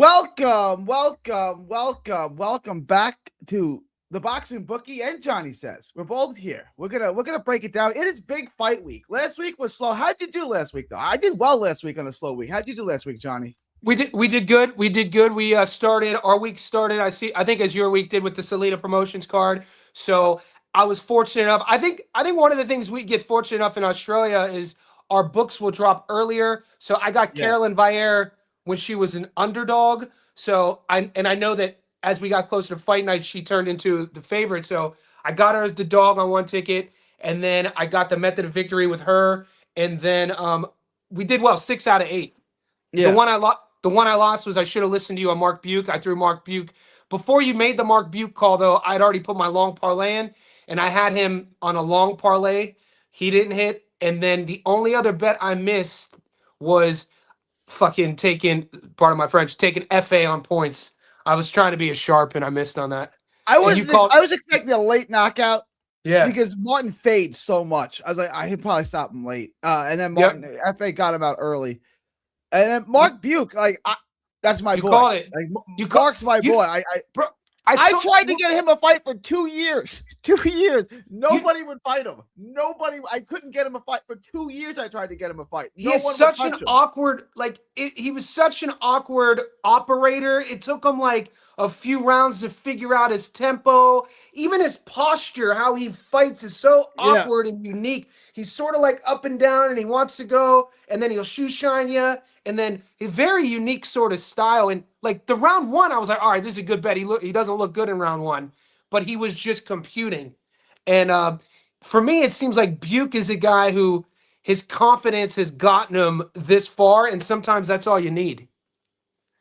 Welcome back to the Boxing Bookie and Jonny Says. We're both here. We're gonna break it down. It is big fight week. Last week was slow. How'd you do last week though? I did well last week on a slow week. How'd you do last week, Jonny? We did good. We did good. We started our week started. I think as your week did with the Salida promotions card. So I was fortunate enough. I think one of the things we get fortunate enough in Australia is our books will drop earlier. So I got Yeah. Carolyn Vier when she was an underdog. So I know that as we got closer to fight night, she turned into the favorite. So I got her as the dog on one ticket, and then I got the method of victory with her, and then we did well, 6 out of 8. The Yeah. one I lost was I should have listened to you on Mark Buke. I threw Mark Buke. Before you made the Mark Buke call, though, I'd already put my long parlay in, and I had him on a long parlay. He didn't hit. And then the only other bet I missed was fucking taking, pardon my French, taking FA on points. I was trying to be a sharp, and I missed on that. I And you called, was expecting a late knockout yeah. because Martin fades so much. I was like, I could probably stop him late. And then Yep. Martin FA got him out early. And then Mark Buke, that's my You boy. called it. Mark's my you- boy. Bro, I tried to get him a fight for 2 years. 2 years. Nobody would fight him. Nobody. I couldn't get him a fight for 2 years. I tried to get him a fight. He is such an awkward, he was such an awkward operator. It took him like a few rounds to figure out his tempo. Even his posture, how he fights is so awkward and unique. He's sort of like up and down and he wants to go and then he'll shoe shine you. And then a very unique sort of style. And like the round one, I was like, all right, this is a good bet. He doesn't look good in round one, but he was just computing. And for me, it seems like Buke is a guy who his confidence has gotten him this far, and sometimes that's all you need.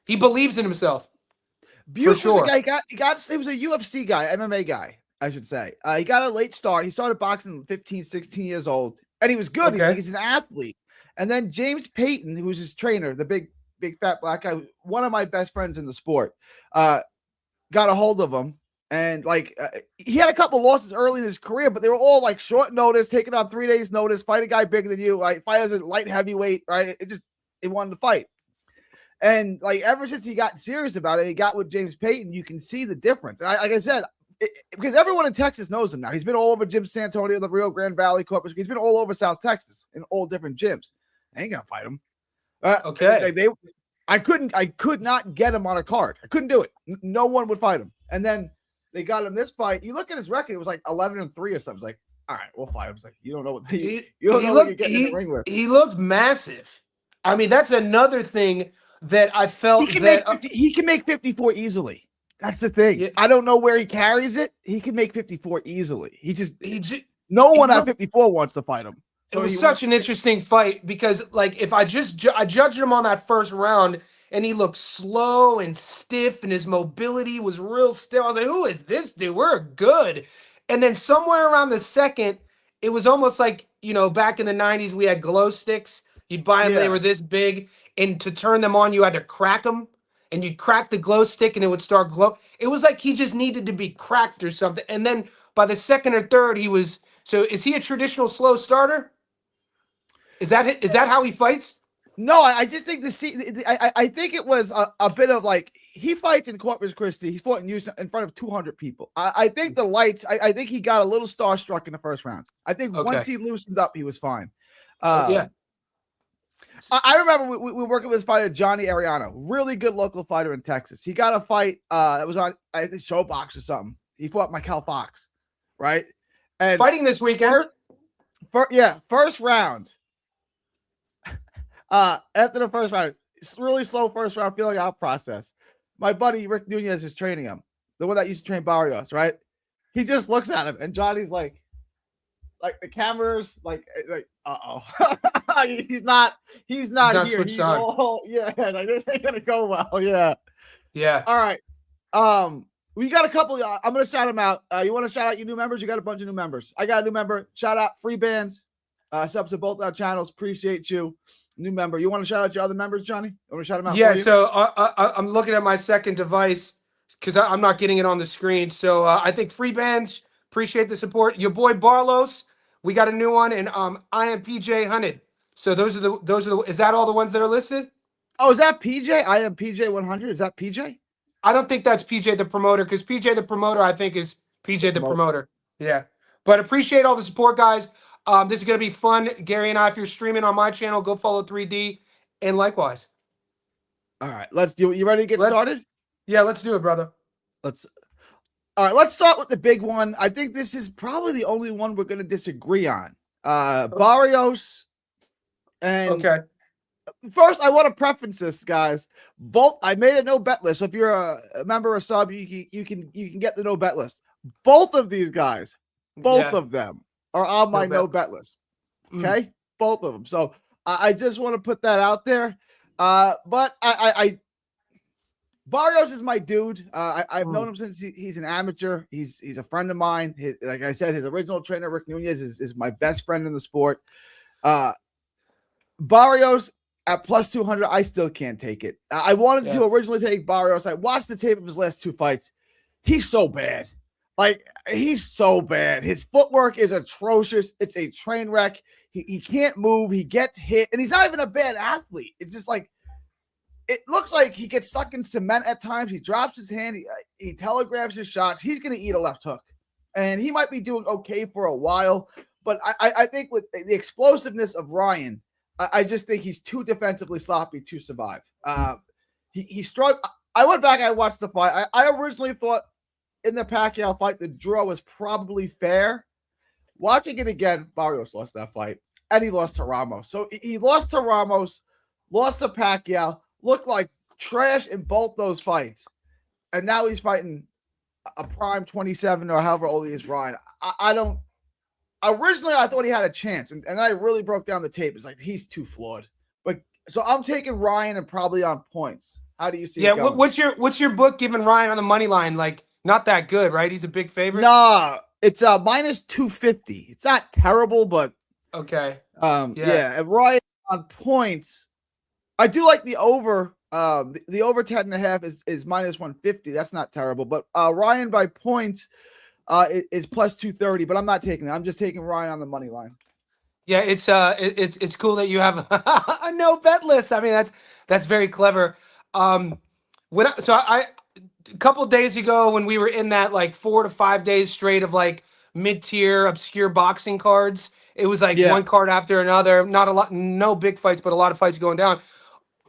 He believes in himself. Buke was a guy. He was a UFC guy, MMA guy, I should say. He got a late start. He started boxing 15, 16 years old, and he was good. Okay. He's an athlete. And then James Payton, who's his trainer, the big fat black guy, one of my best friends in the sport, got a hold of him. And he had a couple losses early in his career, but they were all like short notice, taking on 3 days notice, fight a guy bigger than you, like fight as a light heavyweight, right? It wanted to fight. And like ever since he got serious about it, he got with James Payton, you can see the difference. And like I said, because everyone in Texas knows him now. He's been all over Jim Santonio, the Rio Grande Valley Corpus. He's been all over South Texas in all different gyms. I ain't gonna fight him. Okay. I could not get him on a card. I couldn't do it. No one would fight him. And then they got him this fight. You look at his record; it was like 11-3 or something. It's like, all right, we'll fight him. It's like you don't know what you don't know what you're getting in the ring with. He looked massive. I mean, that's another thing that I felt he can make 54 easily. That's the thing. Yeah. I don't know where he carries it. He can make 54 easily. No one at 54 wants to fight him. So it was such an interesting fight because, like, if I judged him on that first round and he looked slow and stiff and his mobility was real stiff, I was like, who is this dude? We're good. And then somewhere around the second, it was almost like, back in the 90s, we had glow sticks. You'd buy them, they were this big. And to turn them on, you had to crack them. And you'd crack the glow stick and it would start glow. It was like he just needed to be cracked or something. And then by the second or third, so is he a traditional slow starter? Is that how he fights? No, I just think I think it was a bit of like he fights in Corpus Christi. He fought in Houston in front of 200 people. I think the lights. I think he got a little starstruck in the first round. I think once he loosened up, he was fine. Yeah. I remember we were working with this fighter, Johnny Ariano, really good local fighter in Texas. He got a fight that was on, I think, Showbox or something. He fought Michael Fox, right? And fighting this weekend. First round. After the first round, it's really slow first round, feeling out process. My buddy Rick Nunez is training him, the one that used to train Barrios, right? He just looks at him, and Johnny's like the cameras, he's not here. Switched on. Like this ain't gonna go well. Yeah. All right. We got a couple. I'm gonna shout them out. You want to shout out your new members? You got a bunch of new members. I got a new member. Shout out Free Bands. Subs to both our channels. Appreciate you. New member. You want to shout out your other members, Johnny? You want to shout them out? Yeah. So I'm looking at my second device because I'm not getting it on the screen. So I think Free Bands. Appreciate the support. Your boy Barlos. We got a new one, and I am PJ Hunted. So those are the. Is that all the ones that are listed? Oh, is that PJ? I am PJ 100. Is that PJ? I don't think that's PJ the promoter, because PJ the promoter, I think, is PJ the Promote. promoter. Yeah. But appreciate all the support, guys. This is going to be fun. Gary and I, if you're streaming on my channel, go follow 3D. And likewise. All right, let's do. You ready to get started? Yeah, let's do it, brother. All right, let's start with the big one. I think this is probably the only one we're going to disagree on. Barrios and Okay. First, I want to preference this, guys. Both I made a no bet list. So if you're a member or sub, you can get the no bet list. Both of these guys, both of them are on my no bet list. Okay, both of them. So I just want to put that out there. But I Barrios is my dude. I've known him since he's an amateur. He's a friend of mine. Like I said, his original trainer Rick Nunez is my best friend in the sport. Barrios at plus 200, I still can't take it. I wanted to originally take Barrios. I watched the tape of his last two fights. He's so bad. Like, he's so bad. His footwork is atrocious. It's a train wreck. He can't move. He gets hit. And he's not even a bad athlete. It's just like, it looks like he gets stuck in cement at times. He drops his hand. He telegraphs his shots. He's going to eat a left hook. And he might be doing okay for a while. But I think with the explosiveness of Ryan, I just think he's too defensively sloppy to survive. He struggled. I went back. I watched the fight. I originally thought in the Pacquiao fight, the draw was probably fair. Watching it again, Barrios lost that fight, and he lost to Ramos. So he lost to Ramos, lost to Pacquiao, looked like trash in both those fights, and now he's fighting a prime 27 or however old he is, Ryan. I don't. Originally, I thought he had a chance, and I really broke down the tape. It's like he's too flawed. But so I'm taking Ryan and probably on points. How do you see? Yeah, what's your book giving Ryan on the money line? Like, not that good, right? He's a big favorite. Nah, it's minus 250. It's not terrible, but okay. Yeah. And Ryan on points, I do like the over. The over 10.5 is minus 150. That's not terrible, but Ryan by points. Is plus 230, but I'm not taking it. I'm just taking Ryan on the money line. Yeah, it's cool that you have a no bet list. I mean, that's very clever. A couple of days ago when we were in that like 4 to 5 days straight of like mid-tier obscure boxing cards, it was like one card after another. Not a lot, no big fights, but a lot of fights going down.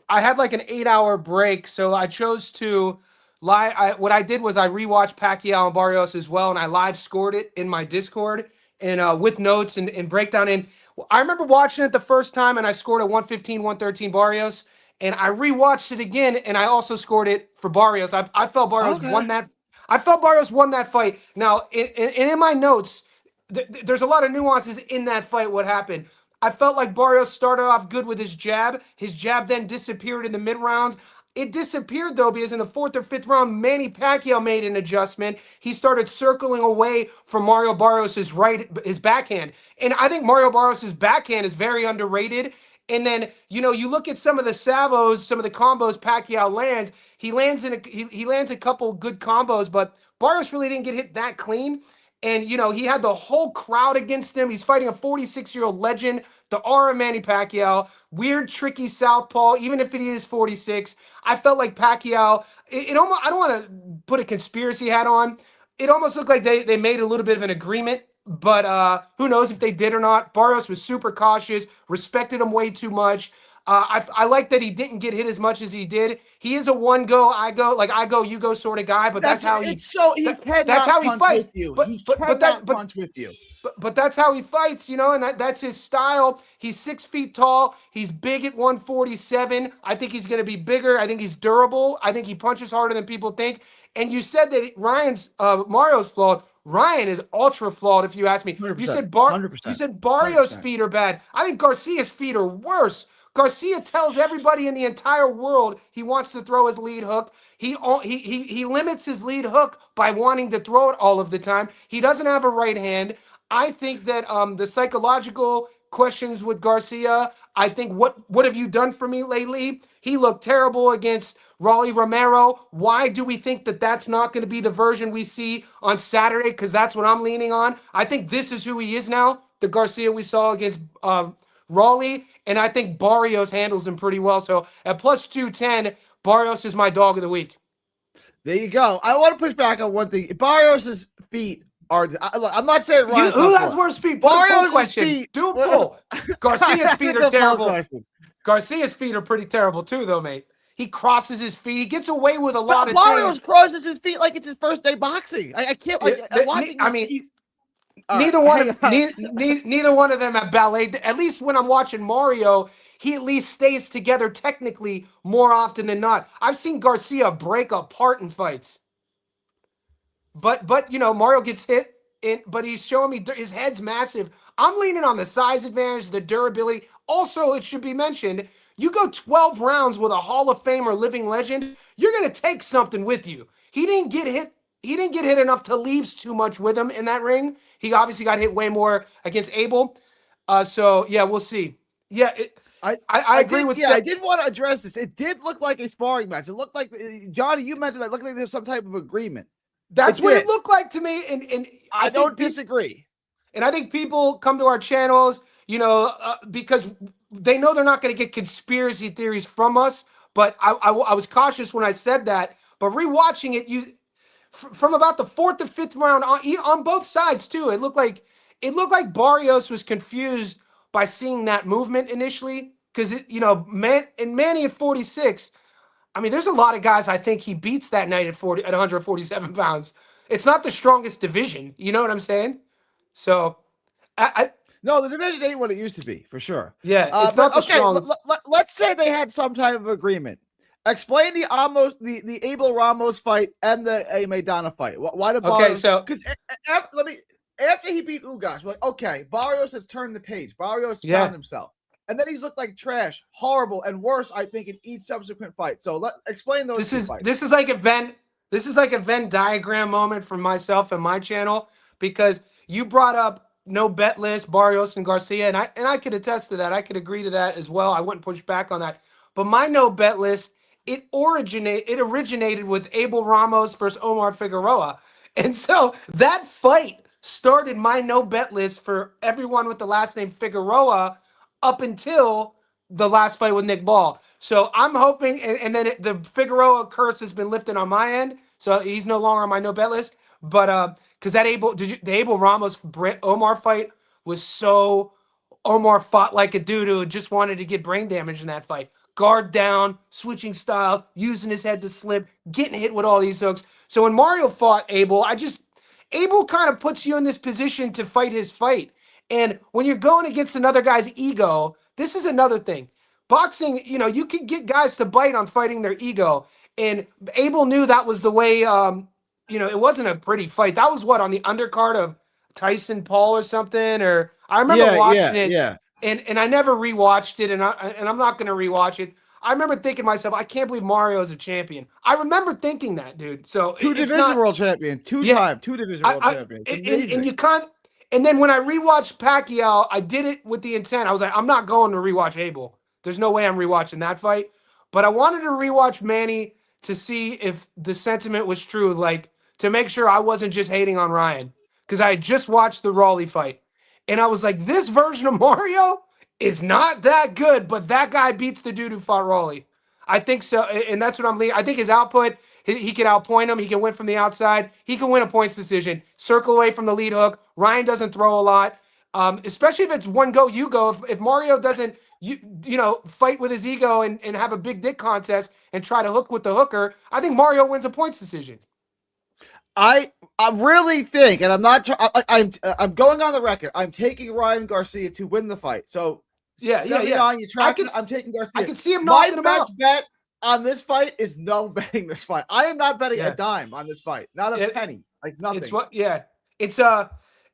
I had like an 8-hour break, so I chose to. What I did was I rewatched Pacquiao and Barrios as well, and I live scored it in my Discord and with notes and breakdown. And I remember watching it the first time, and I scored a 115, 113 Barrios, and I rewatched it again, and I also scored it for Barrios. I felt Barrios won that. I felt Barrios won that fight. Now, in my notes, there's a lot of nuances in that fight. What happened? I felt like Barrios started off good with his jab. His jab then disappeared in the mid rounds. It disappeared, though, because in the 4th or 5th round, Manny Pacquiao made an adjustment. He started circling away from Mario Barrios' his backhand. And I think Mario Barrios' backhand is very underrated. And then, you look at some of the salvos, some of the combos Pacquiao lands. He lands a couple good combos, but Barrios really didn't get hit that clean. And, he had the whole crowd against him. He's fighting a 46-year-old legend, the aura Manny Pacquiao, weird, tricky southpaw, even if it is 46. I felt like Pacquiao, it almost, I don't want to put a conspiracy hat on. It almost looked like they made a little bit of an agreement, but who knows if they did or not. Barrios was super cautious, respected him way too much. I like that he didn't get hit as much as he did. He is a one go, I go, you go sort of guy, but that's how he. That's how he fights. With you. Punch with you. But that's how he fights, and that's his style. He's 6 feet tall. He's big at 147. I think he's going to be bigger. I think he's durable. I think he punches harder than people think. And you said that Mario's flawed. Ryan is ultra flawed, if you ask me. 100%, You said 100%, you said Barrios' 100%. feet are bad. I think Garcia's feet are worse. Garcia tells everybody in the entire world he wants to throw his lead hook. He limits his lead hook by wanting to throw it all of the time. He doesn't have a right hand. I think that the psychological questions with Garcia, I think what have you done for me lately? He looked terrible against Rolly Romero. Why do we think that that's not going to be the version we see on Saturday? Because that's what I'm leaning on. I think this is who he is now, the Garcia we saw against Rolly. and I think Barrios handles him pretty well. So at plus 210, Barrios is my dog of the week. There you go. I want to push back on one thing. Barrios' feet are. Look, I'm not saying Ryan's Who not has poor. worse feet? Barrios' Question. feet. Do a poll. Garcia's feet are terrible. Question. Garcia's feet are pretty terrible too, though, mate. He crosses his feet. He gets away with a lot of Barrios things. crosses his feet like it's his first day boxing. I can't. Like, neither one of them have ballet. At least when I'm watching Mario, he at least stays together technically more often than not. I've seen Garcia break apart in fights. But Mario gets hit, but he's showing me his head's massive. I'm leaning on the size advantage, the durability. Also, it should be mentioned, you go 12 rounds with a Hall of Famer living legend, you're going to take something with you. He didn't get hit. He didn't get hit enough to leave too much with him in that ring. He obviously got hit way more against Abel. So yeah, we'll see. Yeah, I agree with. Yeah, I did want to address this. It did look like a sparring match. It looked like Johnny. You mentioned that it looked like there's some type of agreement. That's what it looked like to me, and I don't disagree. And I think people come to our channels, because they know they're not going to get conspiracy theories from us. But I was cautious when I said that. But rewatching it, from about the 4th to 5th round on both sides too, it looked like Barrios was confused by seeing that movement initially, because Manny at 46. I mean, there's a lot of guys I think he beats that night at 147 pounds. It's not the strongest division. You know what I'm saying? So, No, the division ain't what it used to be, for sure. Yeah, it's not the strongest. Let's say they had some type of agreement. Explain the Abel Ramos fight and the Maidana fight. Why the Barrios? Okay, so because after he beat Ugas, we're like, okay, Barrios has turned the page. Barrios found himself. And then he's looked like trash, horrible, and worse, I think, in each subsequent fight. So explain those two fights. This is like a Venn diagram moment for myself and my channel, because you brought up no bet list, Barrios and Garcia, and I could attest to that. I could agree to that as well. I wouldn't push back on that. But my no bet list, it originated with Abel Ramos versus Omar Figueroa. And so that fight started my no bet list for everyone with the last name Figueroa up until the last fight with Nick Ball. So I'm hoping, and then the Figueroa curse has been lifted on my end, so he's no longer on my no bet list. But because the Abel Ramos Omar fight was so, Omar fought like a dude who just wanted to get brain damage in that fight. Guard down, switching styles, using his head to slip, getting hit with all these hooks. So when Mario fought Abel, Abel kind of puts you in this position to fight his fight. And when you're going against another guy's ego, this is another thing. Boxing, you can get guys to bite on fighting their ego. And Abel knew that was the way, it wasn't a pretty fight. That was on the undercard of Tyson Paul or something? Or I remember watching it. Yeah. And I never rewatched it, and I'm not going to rewatch it. I remember thinking to myself, I can't believe Mario is a champion. I remember thinking that, dude. So two division world champion, two division world champion. And you can't. And then when I rewatched Pacquiao, I did it with the intent. I was like, I'm not going to rewatch Abel. There's no way I'm rewatching that fight. But I wanted to rewatch Manny to see if the sentiment was true, like to make sure I wasn't just hating on Ryan, because I had just watched the Raleigh fight. And I was like, this version of Mario is not that good, but that guy beats the dude who fought Raleigh. I think so. And that's what I'm leaning. I think his output, he can outpoint him. He can win from the outside. He can win a points decision. Circle away from the lead hook. Ryan doesn't throw a lot, especially if it's one go, you go. If Mario doesn't, fight with his ego and have a big dick contest and try to hook with the hooker, I think Mario wins a points decision. I really think, and I'm not. I'm going on the record. I'm taking Ryan Garcia to win the fight. So yeah. I'm taking Garcia. I can see him knocking him out. My best bet on this fight is no betting this fight. I am not betting a dime on this fight. Not a penny. Like nothing.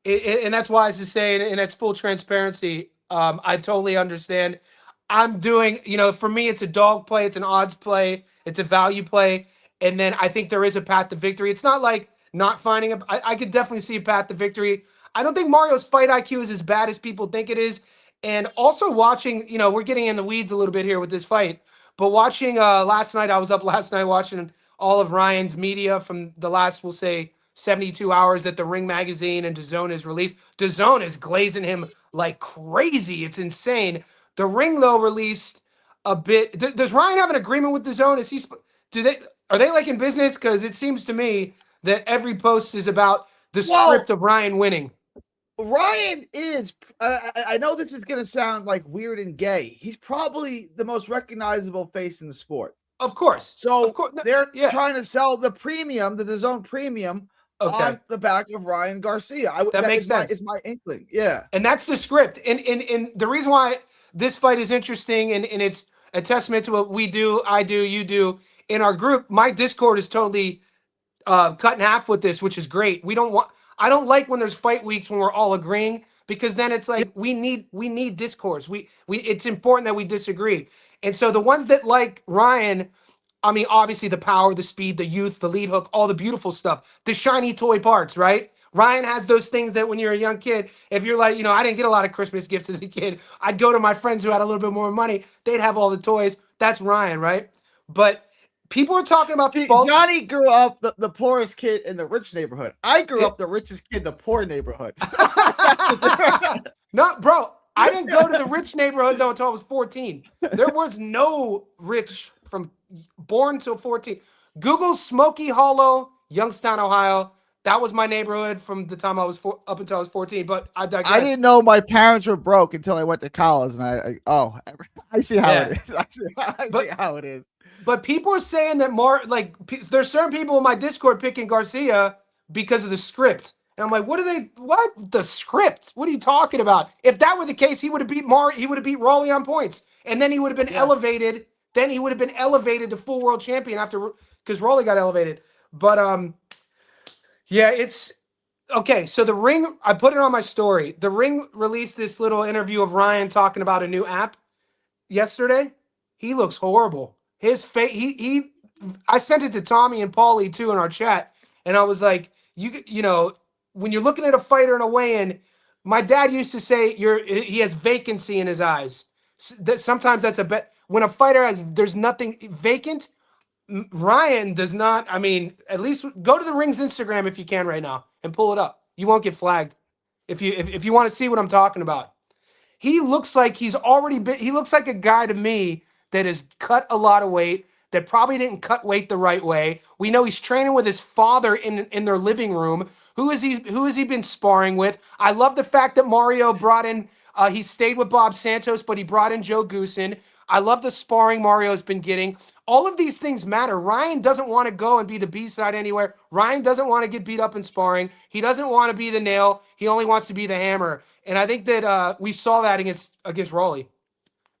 And that's wise to say, and that's full transparency. I totally understand. I'm doing, for me, it's a dog play, it's an odds play, it's a value play, and then I think there is a path to victory. It's not like not finding I could definitely see a path to victory. I don't think Mario's fight IQ is as bad as people think it is. And also watching, we're getting in the weeds a little bit here with this fight, but watching last night, I was up last night watching all of Ryan's media from the last, we'll say, 72 hours that the Ring Magazine and DAZN has released. DAZN is glazing him like crazy. It's insane. The Ring though released a bit. Does Ryan have an agreement with the Zone? Is he? Are they like in business? Because it seems to me that every post is about the script of Ryan winning. Ryan is. I know this is going to sound like weird and gay. He's probably the most recognizable face in the sport. Of course. So of course. they're trying to sell the premium, the DAZN premium, on the back of Ryan Garcia. That makes sense. It's my inkling. Yeah. And that's the script. And the reason why this fight is interesting and it's a testament to what we do, I do, you do in our group. My Discord is totally cut in half with this, which is great. I don't like when there's fight weeks when we're all agreeing, because then it's like we need discourse. It's important that we disagree. And so the ones that like Ryan, I mean, obviously the power, the speed, the youth, the lead hook, all the beautiful stuff, the shiny toy parts, right? Ryan has those things that when you're a young kid, if you're like, I didn't get a lot of Christmas gifts as a kid. I'd go to my friends who had a little bit more money. They'd have all the toys. That's Ryan, right? But people are talking about Johnny grew up the poorest kid in the rich neighborhood. I grew up the richest kid in the poor neighborhood. No, bro. I didn't go to the rich neighborhood though until I was 14. There was no rich from born till 14. Google Smoky Hollow, Youngstown, Ohio. That was my neighborhood from the time I was up until I was 14. But I digress. I didn't know my parents were broke until I went to college, and I see how it is. I see how it is. But people are saying that there's certain people in my Discord picking Garcia because of the script. And I'm like, what the script? What are you talking about? If that were the case, he would have beat he would have beat Raleigh on points. And then he would have been elevated. Then he would have been elevated to full world champion because Raleigh got elevated. But it's okay. So the Ring, I put it on my story. The Ring released this little interview of Ryan talking about a new app yesterday. He looks horrible. His face, I sent it to Tommy and Paulie too in our chat. And I was like, when you're looking at a fighter in a weigh-in, my dad used to say he has vacancy in his eyes. Sometimes that's a bet. When a fighter there's nothing vacant, Ryan does not. I mean, at least go to the Ring's Instagram if you can right now and pull it up. You won't get flagged if you want to see what I'm talking about. He looks like he looks like a guy to me that has cut a lot of weight, that probably didn't cut weight the right way. We know he's training with his father in their living room. Who has he been sparring with? I love the fact that Mario brought in, he stayed with Bob Santos, but he brought in Joe Goosen. I love the sparring Mario's been getting. All of these things matter. Ryan doesn't want to go and be the B-side anywhere. Ryan doesn't want to get beat up in sparring. He doesn't want to be the nail. He only wants to be the hammer. And I think that we saw that against Raleigh.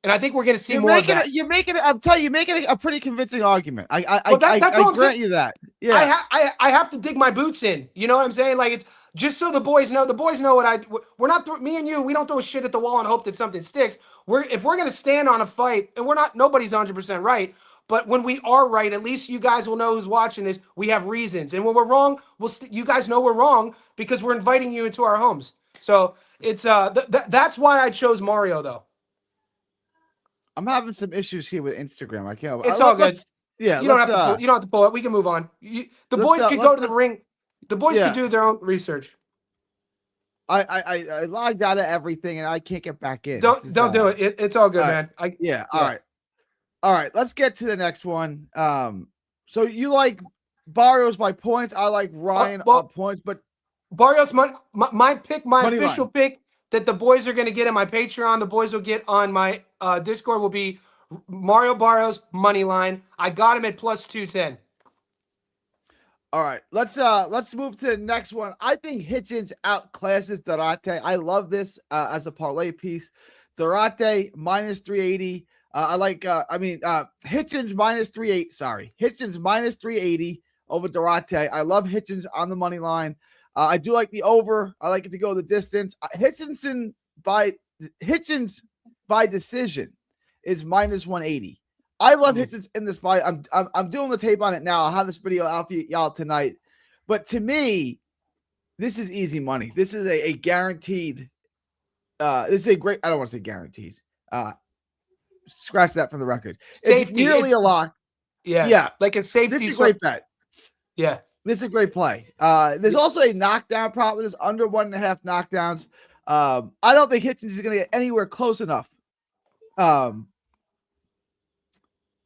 And I think we're going to see more of that. You're making a pretty convincing argument. I grant you that. Yeah. I have to dig my boots in. You know what I'm saying? Like, it's just so the boys know. The boys know we're not, me and you, we don't throw shit at the wall and hope that something sticks. If we're going to stand on a fight, and nobody's 100% right, but when we are right, at least you guys will know who's watching this. We have reasons. And when we're wrong, you guys know we're wrong because we're inviting you into our homes. So it's that's why I chose Mario, though. I'm having some issues here with Instagram. I can't. It's all good. Yeah, you don't have to pull it. We can move on. The boys could go to the Ring. The boys could do their own research. I logged out of everything and I can't get back in. Don't do it. It's all good, man. All right. Let's get to the next one. So you like Barrios by points. I like Ryan on points, but Barrios, my pick, my official pick that the boys are going to get in my Patreon, the boys will get on my Discord will be Mario Barrios money line. I got him at plus 210. All right, let's move to the next one. I think Hitchins outclasses Duarte. I love this as a parlay piece. Duarte minus 380. I like. Hitchins minus 38. Sorry, Hitchins minus 380 over Duarte. I love Hitchins on the money line. I do like the over. I like it to go the distance. Hitchins by decision is minus 180. I love Hitchins in this fight. I'm doing the tape on it now. I'll have this video out for y'all tonight. But to me, this is easy money. This is a guaranteed. This is a great. I don't want to say guaranteed. Scratch that from the record. Safety. It's nearly a lock. Yeah. Like a safety. This is a great bet. Yeah. This is a great play. There's also a knockdown prop. There's under 1.5 knockdowns. I don't think Hitchins is going to get anywhere close enough to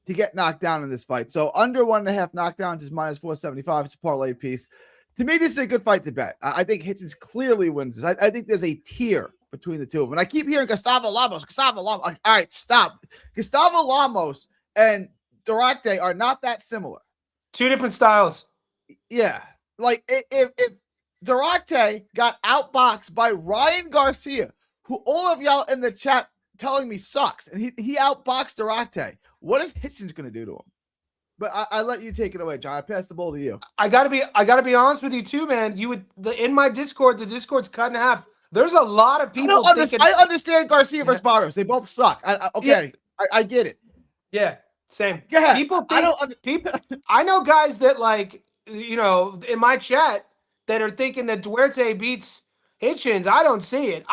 get knocked down in this fight. So under 1.5 knockdowns is minus 475. It's a parlay piece. To me, this is a good fight to bet. I think Hitchins clearly wins this. I think there's a tier between the two of them. And I keep hearing Gustavo Lamos. Like, all right, stop. Gustavo Lamos and Duarte are not that similar. Two different styles. Yeah. Like, if Duarte got outboxed by Ryan Garcia, who all of y'all in the chat telling me sucks, and he outboxed Duarte, what is Hitchins going to do to him? But I let you take it away, John. I passed the ball to you. I gotta be honest with you too, man. In my Discord, the Discord's cut in half. There's a lot of people I understand Garcia versus Barrios. They both suck. I get it. Yeah, same. Go ahead. I know guys that, like, you know, in my chat that are thinking that Duarte beats Hitchins. I don't see it.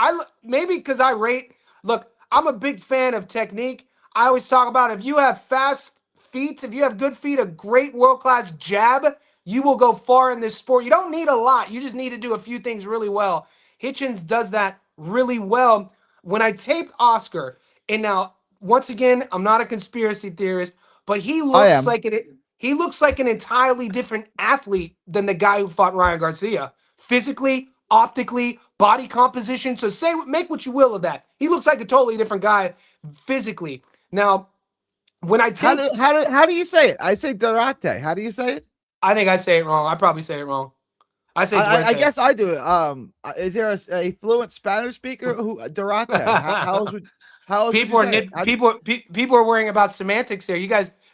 Maybe because I rate. Look, I'm a big fan of technique. I always talk about if you have fast feet, if you have good feet, a great world-class jab, you will go far in this sport. You don't need a lot. You just need to do a few things really well. Hitchins does that really well. When I taped Oscar, and now, once again, I'm not a conspiracy theorist, but he looks like an entirely different athlete than the guy who fought Ryan Garcia. Physically, optically, body composition. So make what you will of that. He looks like a totally different guy physically. Now, when I take how do you say it? I say Duarte. How do you say it? I think I say it wrong. I probably say it wrong. I guess I do it. Is there a fluent Spanish speaker who Duarte? How people are worrying about semantics here.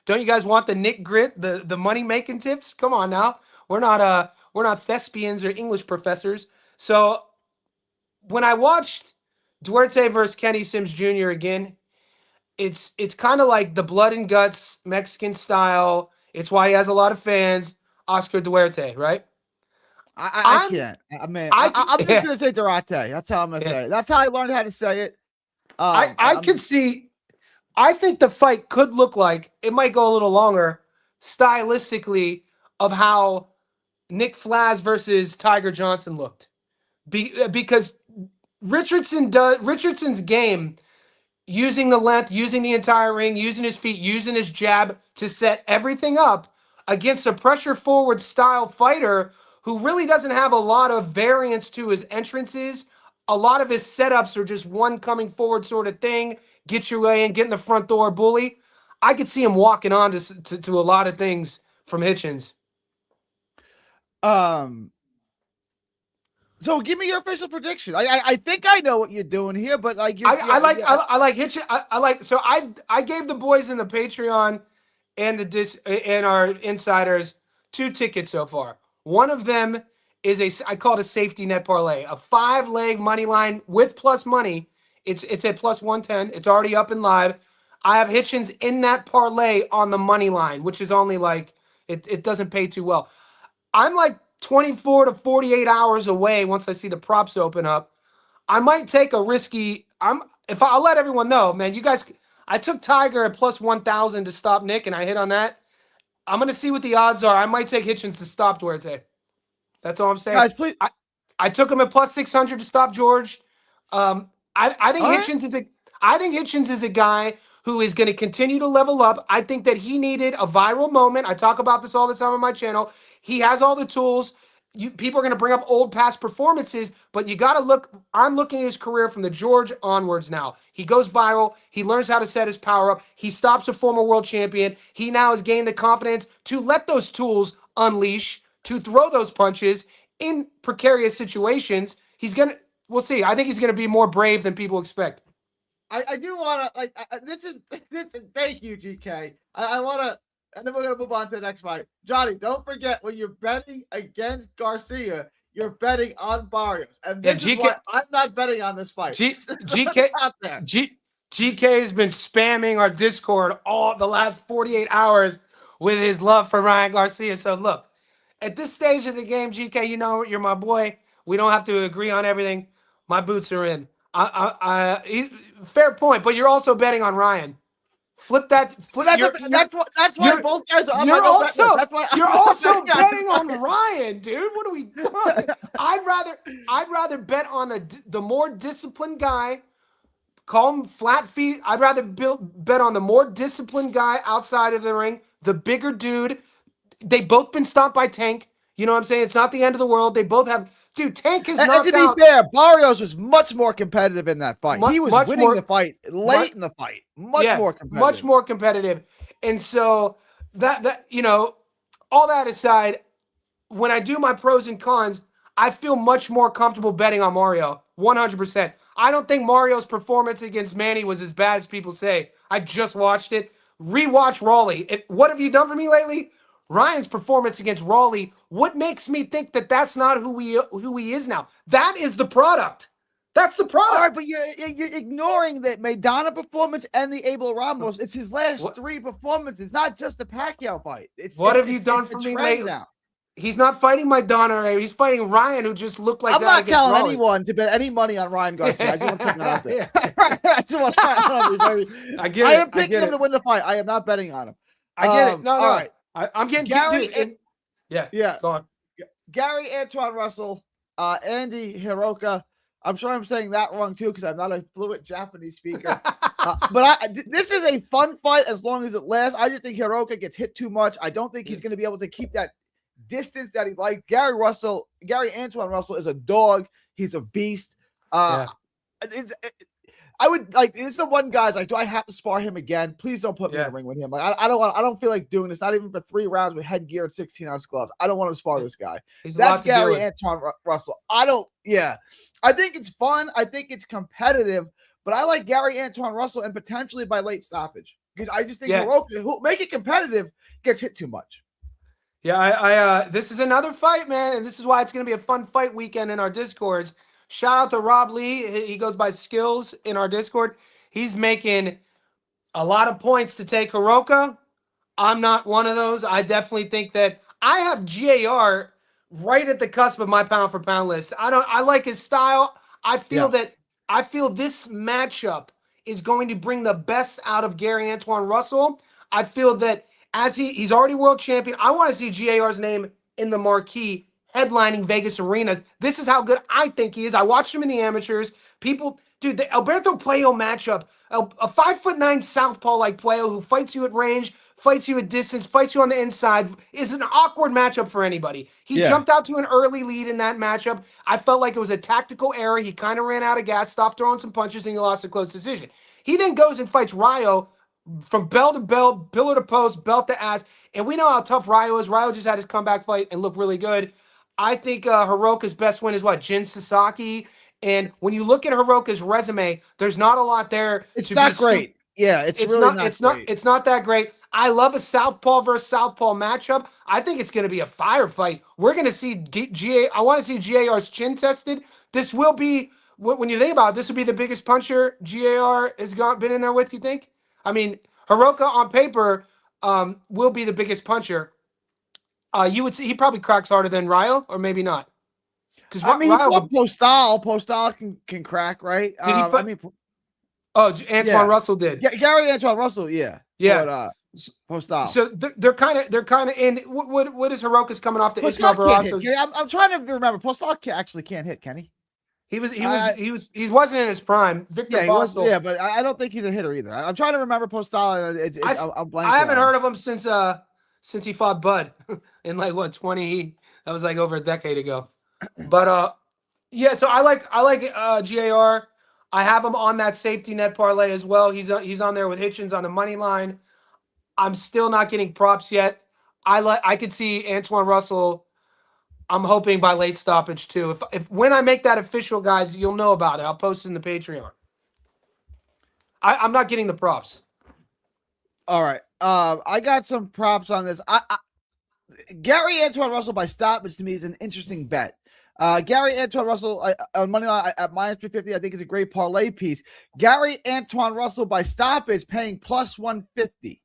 Don't you guys want the Nick Grit, the money making tips? Come on now. We're not thespians or English professors. So when I watched Duarte versus Kenny Sims Jr. again, it's kind of like the blood and guts Mexican style. It's why he has a lot of fans. Oscar Duarte, right? I can't. I'm just gonna say Duarte. That's how I'm gonna say it. That's how I learned how to say it. I could see. I think the fight could look like it might go a little longer, stylistically, of how Nick Fawaz versus Tiger Johnson looked, because Richardson's game, using the length, using the entire ring, using his feet, using his jab to set everything up against a pressure forward style fighter who really doesn't have a lot of variance to his entrances. A lot of his setups are just one coming forward sort of thing, get your way in, get in the front door, bully. I could see him walking on to a lot of things from Hitchins. So give me your official prediction. I think I know what you're doing here, but like I like Hitchins. So I gave the boys in the Patreon and our insiders 2 tickets so far. One of them is I call it a safety net parlay, a 5-leg money line with plus money. It's at plus 110. It's already up and live. I have Hitchins in that parlay on the money line, which is only like it doesn't pay too well. I'm like 24 to 48 hours away once I see the props open up. I might take a risky. I'll let everyone know, man. You guys, I took Tiger at plus 1,000 to stop Nick, and I hit on that. I'm gonna see what the odds are. I might take Hitchins to stop Duarte. That's all I'm saying. Guys, please. I took him at plus 600 to stop George. I think Hitchins is a guy who is going to continue to level up. I think that he needed a viral moment. I talk about this all the time on my channel. He has all the tools. People are going to bring up old past performances, but you got to look. I'm looking at his career from the George onwards now. He goes viral. He learns how to set his power up. He stops a former world champion. He now has gained the confidence to let those tools unleash, to throw those punches in precarious situations. We'll see. I think he's going to be more brave than people expect. I do want to, this is, thank you, GK. I want to, and then we're going to move on to the next fight. Johnny, don't forget, when you're betting against Garcia, you're betting on Barrios. And this is why I'm not betting on this fight. GK has been spamming our Discord all the last 48 hours with his love for Ryan Garcia. So look, at this stage of the game, GK, you know you're my boy. We don't have to agree on everything. My boots are in. Fair point, but you're also betting on Ryan. Flip that. That's why both guys are on you're my also, That's why you're also betting on Ryan, dude. What are we doing? I'd rather bet on the more disciplined guy, Call him flat feet. I'd rather bet on the more disciplined guy outside of the ring, the bigger dude. They both been stopped by Tank. You know what I'm saying? It's not the end of the world. They both have. Dude, Tank has And knocked to be out. fair, Barrios was much more competitive in that fight. He was Much winning more, the fight late in the fight. Much more competitive. Much more competitive. And so that all that aside, when I do my pros and cons, I feel much more comfortable betting on Mario. 100%. I don't think Mario's performance against Manny was as bad as people say. I just watched it. Rewatch Raleigh. What have you done for me lately? Ryan's performance against Raleigh. What makes me think that that's not who he is now? That is the product. That's the product. All right, but you're ignoring that Maidana performance and the Abel Ramos. It's his last 3 performances, not just the Pacquiao fight. What have you done for me lately? Now. He's not fighting Maidana. He's fighting Ryan, who just looked like I'm not telling anyone to bet any money on Ryan Garcia. I just want to put that out there. I get it. I am picking him to win the fight. I am not betting on him. I get it. No. All right. I'm getting Gary. Yeah. Go on. Gary Antoine Russell, Andy Heroka. I'm sure I'm saying that wrong too because I'm not a fluent Japanese speaker. But this is a fun fight as long as it lasts. I just think Heroka gets hit too much. I don't think he's going to be able to keep that distance that he likes. Gary Antoine Russell is a dog. He's a beast. I would like. It's the one guy's like, do I have to spar him again? Please don't put me in the ring with him. Like I don't feel like doing this. Not even for 3 rounds with headgear and 16-ounce gloves. I don't want to spar this guy. That's Gary Antoine Russell. I don't. Yeah, I think it's fun. I think it's competitive. But I like Gary Antoine Russell and potentially by late stoppage because I just think Heroka, who make it competitive, gets hit too much. Yeah, this is another fight, man, and this is why it's going to be a fun fight weekend in our Discords. Shout out to Rob Lee. He goes by Skills in our Discord. He's making a lot of points to take Heroka. I'm not one of those. I definitely think that I have GAR right at the cusp of my pound for pound list. I like his style. I feel this matchup is going to bring the best out of Gary Antoine Russell. I feel that as he's already world champion, I want to see GAR's name in the marquee headlining Vegas arenas. This is how good I think he is. I watched him in the amateurs. The Alberto Puello matchup, a 5'9" southpaw like Puello who fights you at range, fights you at distance, fights you on the inside, is an awkward matchup for anybody. He jumped out to an early lead in that matchup. I felt like it was a tactical error. He kind of ran out of gas, stopped throwing some punches, and he lost a close decision. He then goes and fights Rayo from bell to bell, pillar to post, belt to ass. And we know how tough Rayo is. Rayo just had his comeback fight and looked really good. I think Heroka's best win is Jin Sasaki. And when you look at Heroka's resume, there's not a lot there. It's not great. Yeah, it's really it's not that great. I love a southpaw versus southpaw matchup. I think it's going to be a firefight. We're going to see I want to see GAR's chin tested. This will be, when you think about it, this would be the biggest puncher GAR has been in there with, you think? I mean, Heroka on paper will be the biggest puncher. You would see he probably cracks harder than Rayo, or maybe not. Because Postal can crack, right? Did he Antoine Russell did. Gary Antoine Russell, yeah. But, Postal. So they're kind of in. What is Heroka's coming off the Ismael Barrios? I'm trying to remember. Postal actually can't hit, can he? He wasn't in his prime. Victor Bostel. But I don't think he's a hitter either. I'm trying to remember Postal. I'm blanking. I haven't heard of him since he fought Bud in 20. That was like over a decade ago. But so I like GAR. I have him on that safety net parlay as well. He's on there with Hitchins on the money line. I'm still not getting props yet. I could see Antoine Russell. I'm hoping by late stoppage too. If when I make that official, guys, you'll know about it. I'll post it in the Patreon. I'm not getting the props. All right. I got some props on this. Gary Antoine Russell by stoppage to me is an interesting bet. Gary Antoine Russell on money line at -350, I think is a great parlay piece. Gary Antoine Russell by stoppage paying +150.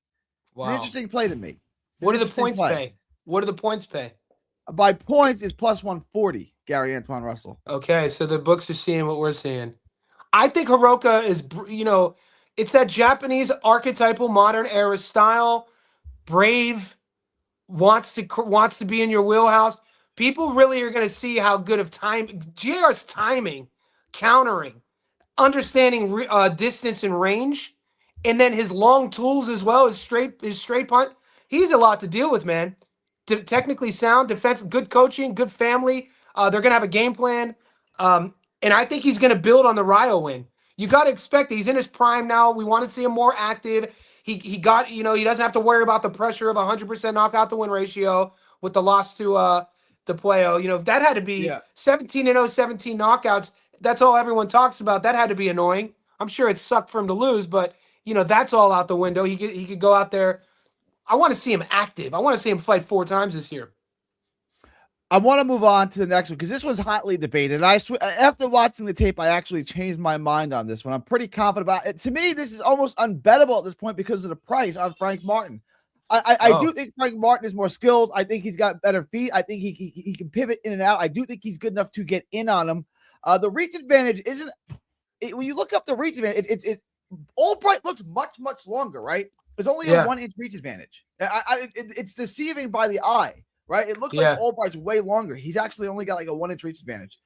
Wow. It's an interesting play to me. What do the points pay? What do the points pay? By points is +140. Gary Antoine Russell. Okay, so the books are seeing what we're seeing. I think Heroka is, it's that Japanese archetypal modern era style, brave, wants to be in your wheelhouse. People really are going to see how good of GAR's timing, countering, understanding distance and range, and then his long tools as well, his straight punt. He's a lot to deal with, man. Technically sound, defense, good coaching, good family. They're gonna have a game plan, and I think he's gonna build on the Rio win. You got to expect that he's in his prime now. We want to see him more active. He got, he doesn't have to worry about the pressure of 100% knockout to win ratio with the loss to the Playo. If that had to be 17-0, 17 knockouts, that's all everyone talks about. That had to be annoying. I'm sure it sucked for him to lose, but that's all out the window. He could go out there. I want to see him active. I want to see him fight 4 times this year. I want to move on to the next one because this one's hotly debated. After watching the tape, I actually changed my mind on this one. I'm pretty confident about it. To me, this is almost unbettable at this point because of the price on Frank Martin. I do think Frank Martin is more skilled. I think he's got better feet. I think he can pivot in and out. I do think he's good enough to get in on him. The reach advantage isn't when you look up the reach advantage. Albright looks much longer, right? There's only a 1 inch reach advantage. It's deceiving by the eye. Right, it looks like Albright's way longer. He's actually only got like a 1 inch reach advantage.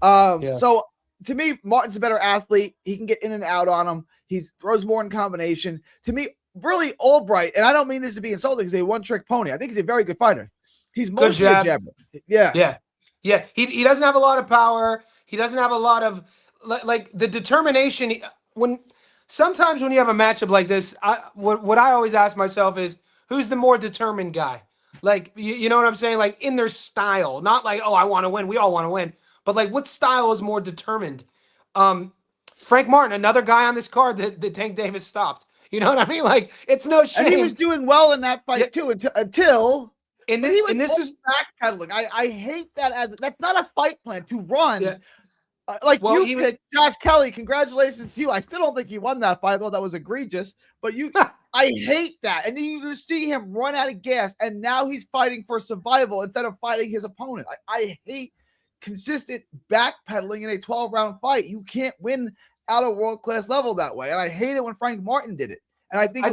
So to me, Martin's a better athlete. He can get in and out on him. He throws more in combination. To me, really Albright, and I don't mean this to be insulting because he's a one-trick pony. I think he's a very good fighter. He's mostly a jabber. Yeah. He doesn't have a lot of power. He doesn't have a lot of like the determination. Sometimes when you have a matchup like this, what I always ask myself is, who's the more determined guy? Like, you know what I'm saying? Like, in their style. Not like, oh, I want to win. We all want to win. But, like, what style is more determined? Frank Martin, another guy on this card that Tank Davis stopped. You know what I mean? Like, it's no shame. And he was doing well in that fight, too, until this is backpedaling. I hate that. That's not a fight plan to run. Yeah. You picked Josh Kelly. Congratulations to you. I still don't think he won that fight. I thought that was egregious. But I hate that. And then you just see him run out of gas, and now he's fighting for survival instead of fighting his opponent. I hate consistent backpedaling in a 12-round fight. You can't win at a world-class level that way. And I hate it when Frank Martin did it. And I think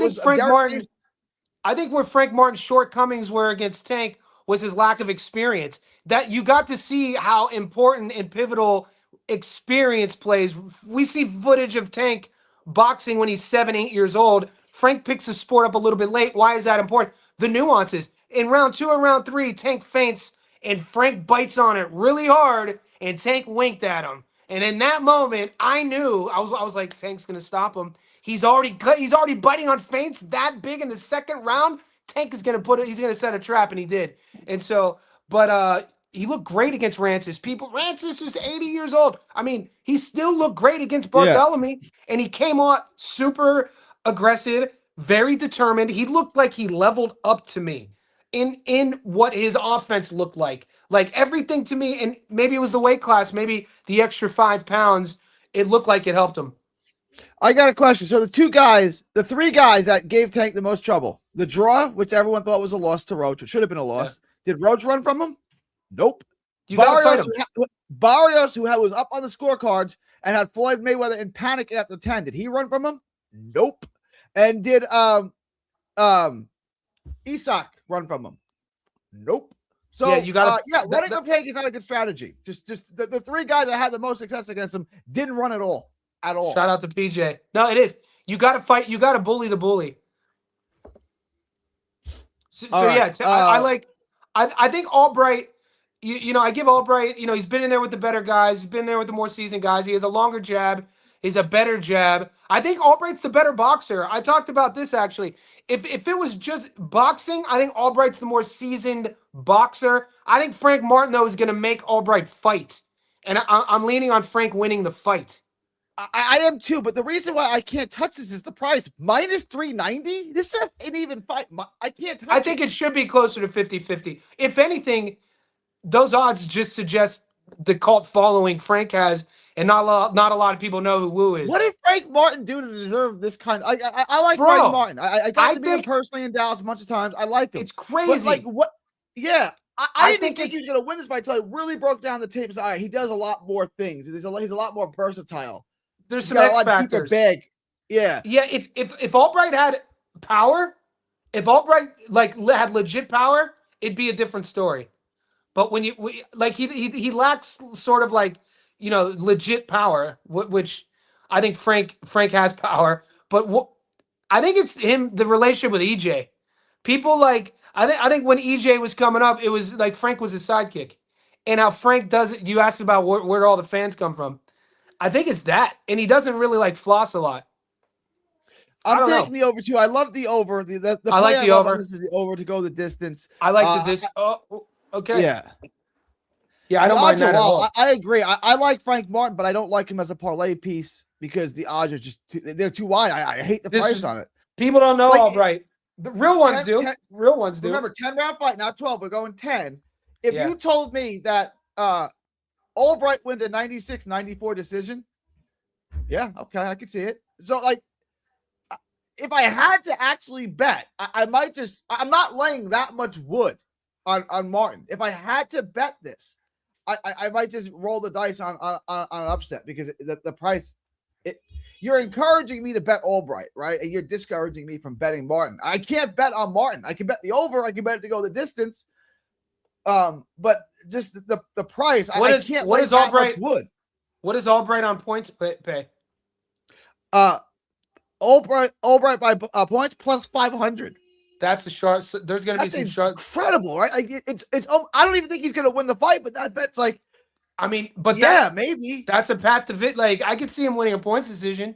where Frank Martin's shortcomings were against Tank was his lack of experience. That you got to see how important and pivotal experience plays. We see footage of Tank boxing when he's 7-8 years old. Frank picks the sport up a little bit late. Why is that important? The nuances. In round 2 and round 3, Tank feints and Frank bites on it really hard, and Tank winked at him. And in that moment, I knew I was like, Tank's gonna stop him. He's already biting on feints that big in the second round. Tank is gonna he's gonna set a trap, and he did. And so, but he looked great against Rancis. Rancis was 80 years old. I mean, he still looked great against Bartholomew, and he came out super aggressive, very determined. He looked like he leveled up to me in what his offense looked like. Like everything to me, and maybe it was the weight class, maybe the extra 5 pounds, it looked like it helped him. I got a question. So the 3 guys that gave Tank the most trouble, the draw, which everyone thought was a loss to Roach, it should have been a loss. Yeah. Did Roach run from him? Nope. Barrios, who was up on the scorecards and had Floyd Mayweather in panic after 10, did he run from him? Nope. And did Isak run from him? Nope. So running from Tank is not a good strategy. Just the 3 guys that had the most success against him didn't run at all. Shout out to PJ. No, it is. You got to fight. You got to bully the bully. I think Albright. I give Albright. He's been in there with the better guys. He's been there with the more seasoned guys. He has a longer jab. He's a better jab. I think Albright's the better boxer. I talked about this actually. If it was just boxing, I think Albright's the more seasoned boxer. I think Frank Martin, though, is going to make Albright fight. And I'm leaning on Frank winning the fight. I am too, but the reason why I can't touch this is the price. Minus 390? This is an even fight. I can't touch it. I think it should be closer to 50-50. If anything, those odds just suggest the cult following Frank has, and not a lot of people know who Wu is. What did Frank Martin do to deserve this kind of... I like Frank Martin. I got to meet him personally in Dallas a bunch of times. I like him. It's crazy. But what... Yeah. I didn't think he was going to win this fight until I really broke down the tape. All right, he does a lot more things. He's a lot more versatile. There's some X factors. Yeah. If Albright had power, if Albright had legit power, it'd be a different story. But when he lacks sort of legit power, which I think Frank has power, but I think it's him, the relationship with EJ. People like I think when EJ was coming up, it was like Frank was his sidekick, and how Frank does it. You asked about where all the fans come from. I think it's that, and he doesn't really like floss a lot. I'm taking the over too. I love the over. The I like the over. This is the over to go the distance. I like okay. Yeah. Yeah, I don't mind that at all. I agree. I like Frank Martin, but I don't like him as a parlay piece because the odds are just they're too wide. I hate the price on it. People don't know Albright. The real ones do. Real ones do. Remember, 10-round fight, not 12. We're going 10. If you told me that Albright wins a 96-94 decision, yeah, okay, I could see it. So, like, if I had to actually bet, I might just – I'm not laying that much wood on Martin. If I had to bet this, I might just roll the dice on an upset because the price – you're encouraging me to bet Albright, right? And you're discouraging me from betting Martin. I can't bet on Martin. I can bet the over. I can bet it to go the distance. But just the price, I can't. What is Albright? What is Albright on points pay? Albright by points plus 500. That's a short. So there's going to be some short. Incredible, right? Like it's. I don't even think he's going to win the fight, but that bet's like. I mean, but maybe that's a path to fit. Like I could see him winning a points decision,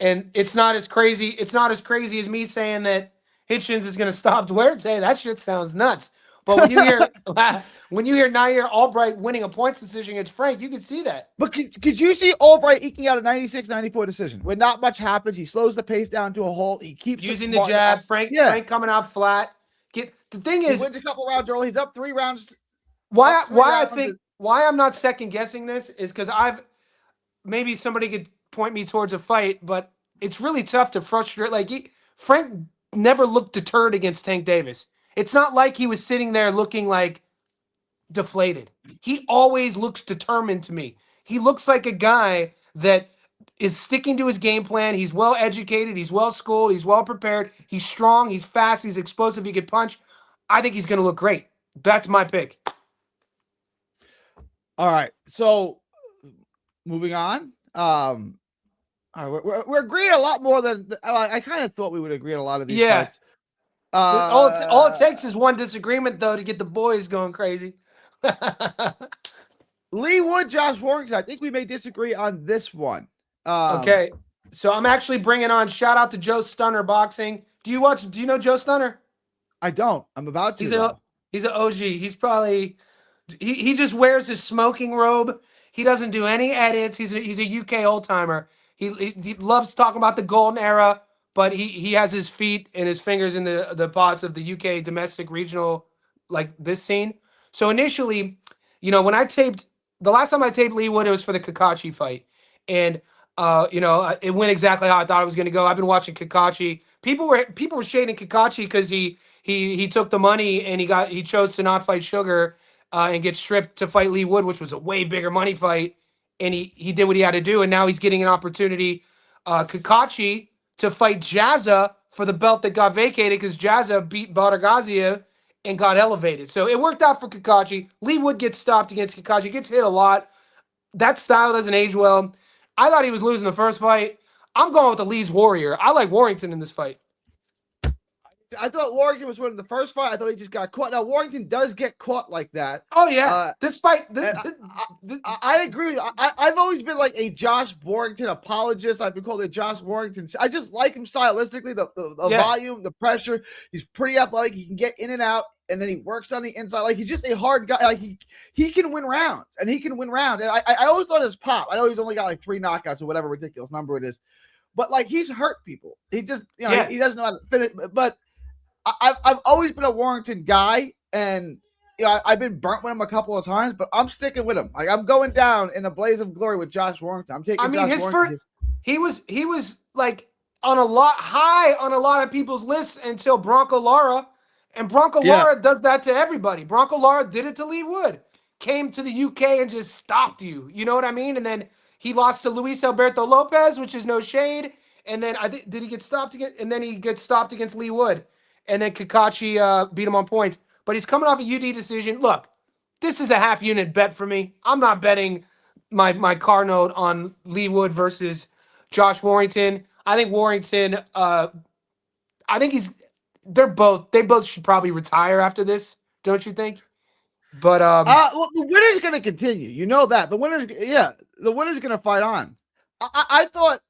and it's not as crazy. It's not as crazy as me saying that Hitchins is going to stop Duarte. That shit sounds nuts. But when you hear Nair Albright winning a points decision against Frank, you can see that. But could you see Albright eking out a 96-94 decision when not much happens? He slows the pace down to a halt. He keeps using the jab. Frank coming out flat. The thing is, he wins a couple rounds early. He's up 3 rounds. Why I'm not second guessing this is because maybe somebody could point me towards a fight, but it's really tough to frustrate. Like Frank never looked deterred against Tank Davis. It's not like he was sitting there looking like deflated. He always looks determined to me. He looks like a guy that is sticking to his game plan. He's well educated. He's well schooled. He's well prepared. He's strong. He's fast. He's explosive. He can punch. I think he's going to look great. That's my pick. All right, so moving on. All right, we're agreeing a lot more than I kind of thought we would agree on a lot of these fights. All it takes is one disagreement though to get the boys going crazy. Lee Wood, Josh Warrington. I think we may disagree on this one. Okay, so I'm actually bringing on shout out to Joe Stunner Boxing. Do you know Joe Stunner? I don't. I'm about to. He's an OG. He's probably. He just wears his smoking robe. He doesn't do any edits. He's a UK old timer. He loves talking about the golden era, but he has his feet and his fingers in the pots of the UK domestic regional like this scene. So initially, when the last time I taped Lee Wood, it was for the Kakachi fight, and it went exactly how I thought it was going to go. I've been watching Kakachi. People were shading Kakachi because he took the money and he chose to not fight Sugar. And get stripped to fight Lee Wood, which was a way bigger money fight. And he did what he had to do. And now he's getting an opportunity, Kakachi, to fight Jazza for the belt that got vacated because Jazza beat Garcia and got elevated. So it worked out for Kakachi. Lee Wood gets stopped against Kakachi, gets hit a lot. That style doesn't age well. I thought he was losing the first fight. I'm going with the Lee's Warrior. I like Warrington in this fight. I thought Warrington was winning the first fight. I thought he just got caught. Now Warrington does get caught like that. Oh yeah, this fight. I agree. I've always been like a Josh Warrington apologist. I've been called a Josh Warrington. I just like him stylistically. The volume, the pressure. He's pretty athletic. He can get in and out, and then he works on the inside. Like he's just a hard guy. Like he can win rounds, and he can win rounds. And I always thought his pop. I know he's only got like 3 knockouts or whatever ridiculous number it is, but like he's hurt people. He just he doesn't know how to finish. But I've always been a Warrington guy, and I've been burnt with him a couple of times, but I'm sticking with him. Like I'm going down in a blaze of glory with Josh Warrington. I'm taking. His first, he was like on a lot of people's lists until Bronco Lara, and Bronco Lara does that to everybody. Bronco Lara did it to Lee Wood, came to the UK and just stopped you. You know what I mean? And then he lost to Luis Alberto Lopez, which is no shade. And then did he get stopped again? And then he gets stopped against Lee Wood. And then Kakachi beat him on points. But he's coming off a UD decision. Look, this is a half-unit bet for me. I'm not betting my car note on Lee Wood versus Josh Warrington. I think Warrington. I think they both should probably retire after this. Don't you think? But well, the winner's going to continue. You know that the winner's going to fight on. I thought.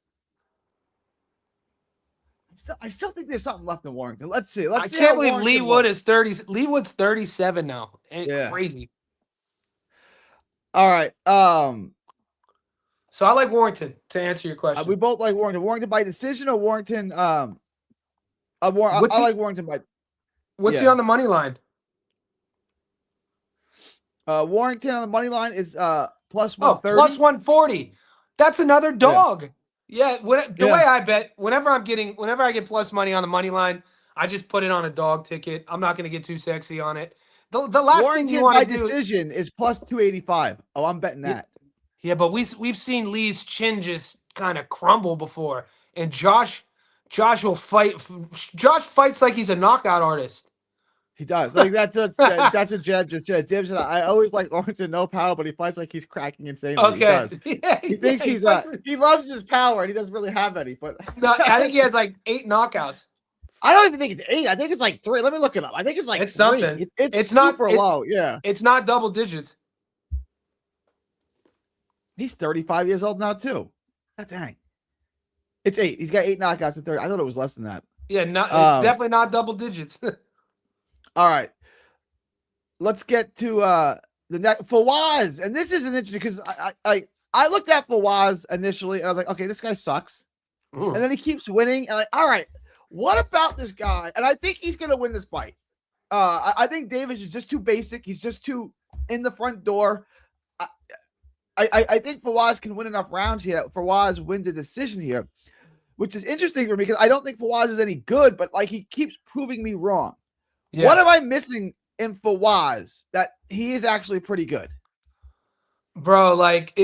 I still think there's something left in Warrington. Let's see. I can't believe Lee Wood is 30. Lee Wood's 37 now. Crazy. All right. So I like Warrington, to answer your question. We both like Warrington. Warrington by decision or Warrington? I like Warrington by. What's he on the money line? Warrington on the money line is plus 130. Plus 140. That's another dog. Yeah. Way I bet, whenever I get plus money on the money line, I just put it on a dog ticket. I'm not going to get too sexy on it. The last Warrington thing you want to do decision is plus 285. Oh, I'm betting that. Yeah, but we've seen Lee's chin just kind of crumble before, and Josh will fight. Josh fights like he's a knockout artist. He does. Like that's what Jeb just said. Jeb said, "I always like Warrington, no power, but he fights like he's cracking insanely." Okay, he does. Yeah, he thinks he loves his power, and he doesn't really have any. But no, I think he has like 8 knockouts. I don't even think it's 8. I think it's like 3. Let me look it up. I think it's like it's 3. something. It's not super low. Yeah, it's not double digits. He's 35 years old now too. God dang. It's 8. He's got 8 knockouts in 30. I thought it was less than that. Yeah, it's definitely not double digits. All right. Let's get to the next Fawaz. And this is an interesting because I looked at Fawaz initially and I was like, okay, this guy sucks. And then he keeps winning. And all right, what about this guy? And I think he's gonna win this fight. I think Davis is just too basic. He's just too in the front door. I think Fawaz can win enough rounds here. Fawaz win the decision here, which is interesting for me because I don't think Fawaz is any good, but like he keeps proving me wrong. Yeah. What am I missing in Fawaz that he is actually pretty good? Bro, like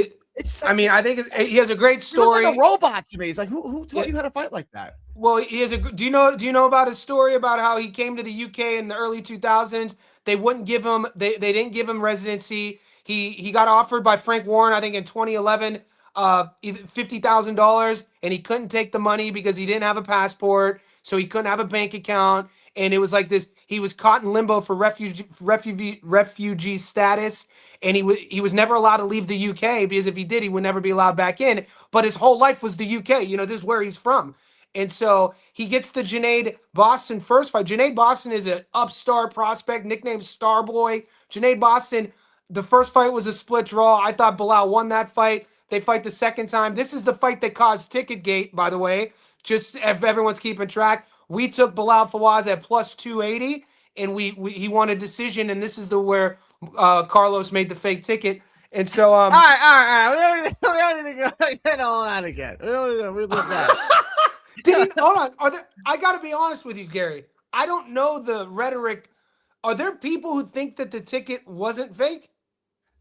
I mean, I think he has a great story. He looks like a robot to me. It's like who taught you how to fight like that? Well, he has do you know about his story about how he came to the UK in the early 2000s? They wouldn't give him they didn't give him residency. He got offered by Frank Warren, I think in 2011, $50,000, and he couldn't take the money because he didn't have a passport, so he couldn't have a bank account, and it was like this. He was caught in limbo for refugee status, and he was never allowed to leave the UK because if he did, he would never be allowed back in. But his whole life was the UK. You know, this is where he's from. And so he gets the Junaid Boston first fight. Junaid Boston is an upstart prospect, nicknamed Starboy. Junaid Boston, the first fight was a split draw. I thought Bilal won that fight. They fight the second time. This is the fight that caused Ticketgate, by the way, just if everyone's keeping track. We took Bilal Fawaz at plus 280, and he won a decision, and this is where Carlos made the fake ticket. And so all right. We don't need to go get all that again. We look that. Hold on. I got to be honest with you, Gary. I don't know the rhetoric. Are there people who think that the ticket wasn't fake?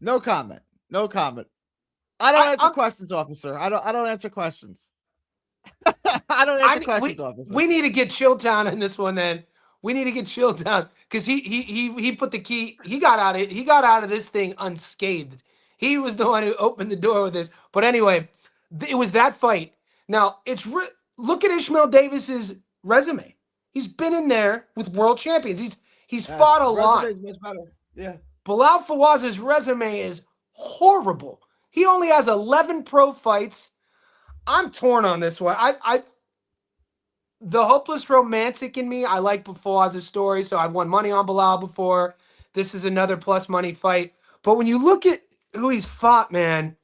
No comment. I don't answer questions, officer. I don't answer questions. I don't answer questions, officer. We need to get Chilltown in this one. Then we need to get Chilltown because he put the key. He got out of this thing unscathed. He was the one who opened the door with this. But anyway, it was that fight. Now look at Ishmael Davis's resume. He's been in there with world champions. He's fought a lot. Resume is much better. Yeah. Bilal Fawaz's resume is horrible. He only has 11 pro fights. I'm torn on this one. The hopeless romantic in me, I like Fawaz's story, so I've won money on Bilal before. This is another plus money fight. But when you look at who he's fought, man,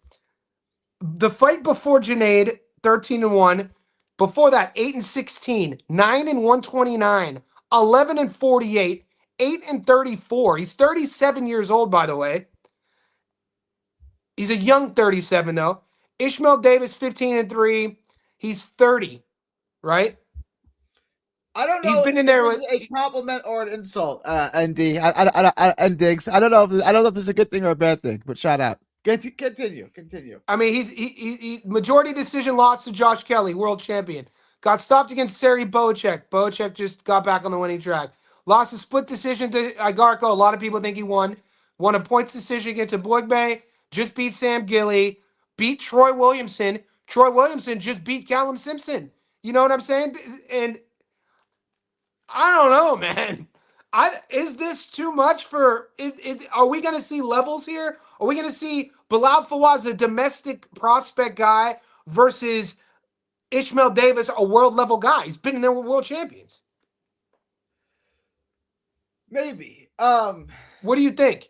the fight before Junaid, 13-1. Before that, 8-16, 9-129, 11-48, 8-34. He's 37 years old, by the way. He's a young 37, though. Ishmael Davis, 15-3. He's 30, right? I don't know. He's been in there with a compliment or an insult. ND and Diggs. I don't know if this is a good thing or a bad thing, but shout out. Continue. I mean, he majority decision loss to Josh Kelly, world champion. Got stopped against Sari Boacek. Boacek just got back on the winning track. Lost a split decision to Igarko. A lot of people think he won. Won a points decision against Aboigbe. Just beat Sam Gilly. Beat Troy Williamson. Troy Williamson just beat Callum Simpson. You know what I'm saying? And I don't know, man. Is this too much for? Are we going to see levels here? Are we going to see Bilal Fawaz, a domestic prospect guy, versus Ishmael Davis, a world level guy? He's been in there with world champions. Maybe. What do you think?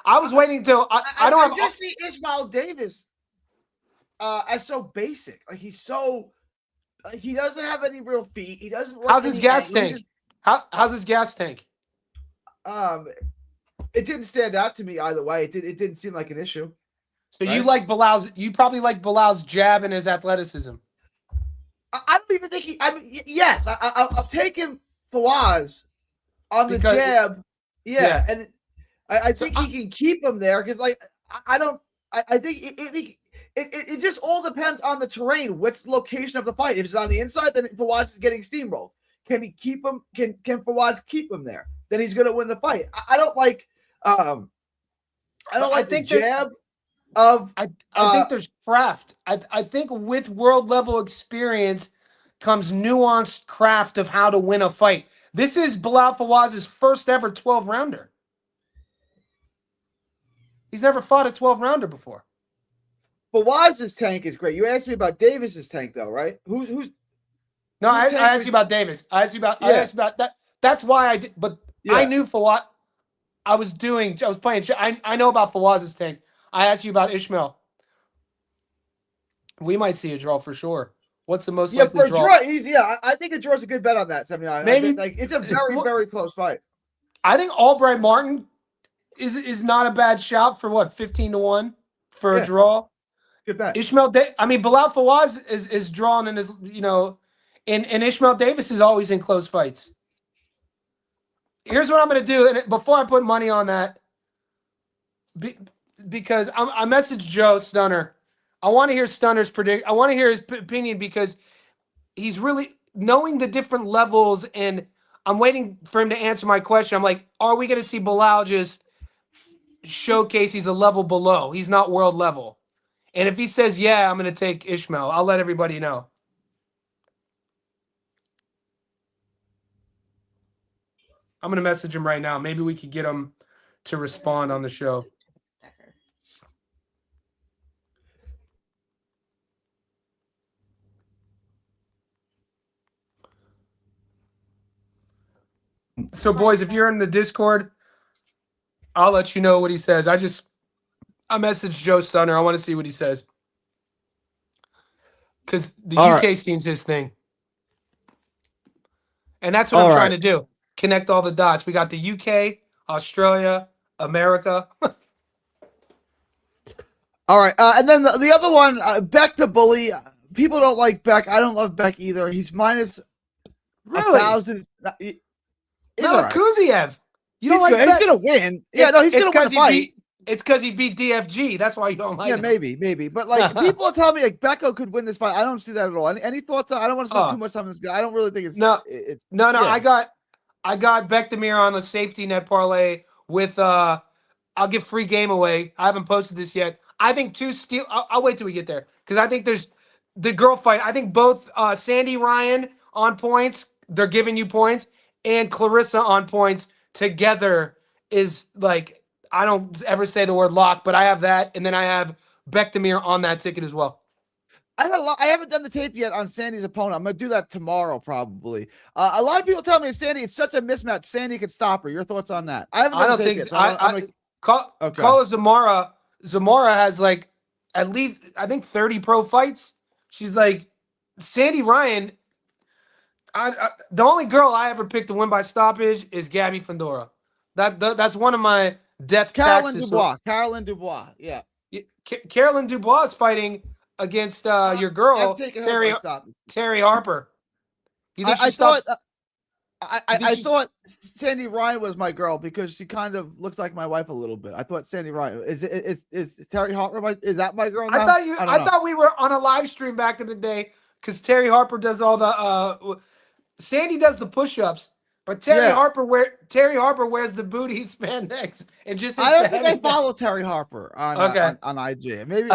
I was waiting until I just see Ishmael Davis as so basic. Like he's so he doesn't have any real feet. He doesn't. How's his gas tank? How's his gas tank? It didn't stand out to me either way. It didn't seem like an issue. So right? You probably like Bilal's jab and his athleticism. I don't even think he. I mean, yes, I'll take him Fawaz on the jab. Yeah, and I think he can keep him there because, like, I think it just all depends on the terrain, which location of the fight. If it's on the inside, then Fawaz is getting steamrolled. Can he keep him? Can Fawaz keep him there? Then he's going to win the fight. I don't like. I don't like the jab of. I think there's craft. I think with world level experience comes nuanced craft of how to win a fight. This is Bilal Fawaz's first ever 12-rounder. He's never fought a 12-rounder before. Fawaz's tank is great. You asked me about Davis's tank, though, right? Who's? No, I asked you about Davis. I asked you about that. That's why I did. But I knew Fawaz. I was playing. I know about Fawaz's tank. I asked you about Ishmael. We might see a draw for sure. What's the most likely for draw? I think a draw is a good bet on that 79. Maybe it's a very very close fight. I think Albright Martin is not a bad shout for 15-1 for a draw. Good bet. Bilal Fawaz is drawn and is and Ishmael Davis is always in close fights. Here's what I'm going to do, and before I put money on that, because I messaged Joe Stunner. I want to hear Stunner's predict. I want to hear his opinion because he's really knowing the different levels, and I'm waiting for him to answer my question. I'm like, are we going to see Bilal just showcase he's a level below? He's not world level. And if he says, yeah, I'm going to take Ishmael, I'll let everybody know. I'm going to message him right now. Maybe we could get him to respond on the show. So, boys, if you're in the Discord, I'll let you know what he says. I messaged Joe Stunner. I want to see what he says. Because the UK scene's his thing. And that's what I'm trying to do. Connect all the dots. We got the UK, Australia, America. All right. And then the other one, Beck the bully. People don't like Beck. I don't love Beck either. He's minus 1,000. Kuziev. You don't like Beck? He's going to win. Yeah, no, he's going to win the fight. It's because he beat DFG. That's why you don't like him. Maybe. But, like, people are telling me, like, Becco could win this fight. I don't see that at all. Any thoughts? I don't want to spend too much time on this guy. I don't really think it's... No. I got Bekdamir on the safety net parlay with I'll give free game away. I haven't posted this yet. I think two steal. I'll wait till we get there because I think there's the girl fight. I think both Sandy Ryan on points, they're giving you points, and Clarissa on points together is like, I don't ever say the word lock, but I have that, and then I have Bekdamir on that ticket as well. I haven't done the tape yet on Sandy's opponent. I'm going to do that tomorrow, probably. A lot of people tell me if Sandy, it's such a mismatch. Sandy could stop her. Your thoughts on that? I don't think so. Call Zamora. Zamora has like at least, I think, 30 pro fights. She's like Sandy Ryan. The only girl I ever picked to win by stoppage is Gabby Fandora. That's one of my death taxes. Caroline Dubois. Yeah. Caroline Dubois is fighting against your girl, Terry Harper. You think I thought Sandy Ryan was my girl because she kind of looks like my wife a little bit. I thought Sandy Ryan is Terry Harper. Is that my girl now? I thought we were on a live stream back in the day because Terry Harper does all the Sandy does the push-ups, but Terry Harper wears the booty spandex and just. I don't think I follow Terry Harper on IG. Maybe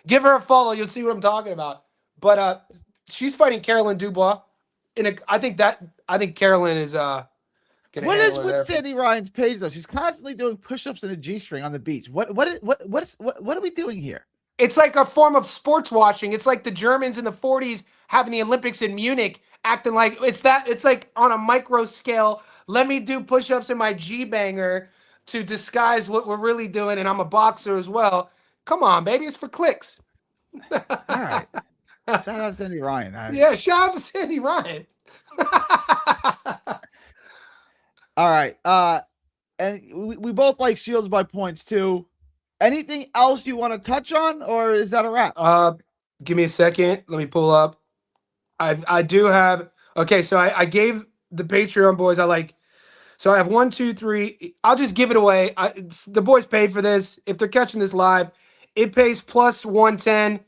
Give her a follow. You'll see what I'm talking about. But she's fighting Carolyn Dubois. I think Carolyn is gonna What handle is her with there. Sandy Ryan's page though? She's constantly doing push-ups in a G-string on the beach. What are we doing here? It's like a form of sports washing. It's like the Germans in the 40s having the Olympics in Munich, acting like it's like on a micro scale. Let me do push-ups in my G-banger to disguise what we're really doing, and I'm a boxer as well. Come on, baby, it's for clicks. All right. Shout out to Sandy Ryan. Yeah, shout out to Sandy Ryan. All right. And we both like Shields by points too. Anything else you want to touch on, or is that a wrap? Give me a second. Let me pull up. I do have. Okay, so I gave the Patreon boys. So I have 1, 2, 3. I'll just give it away. The boys paid for this. If they're catching this live, it pays plus 110.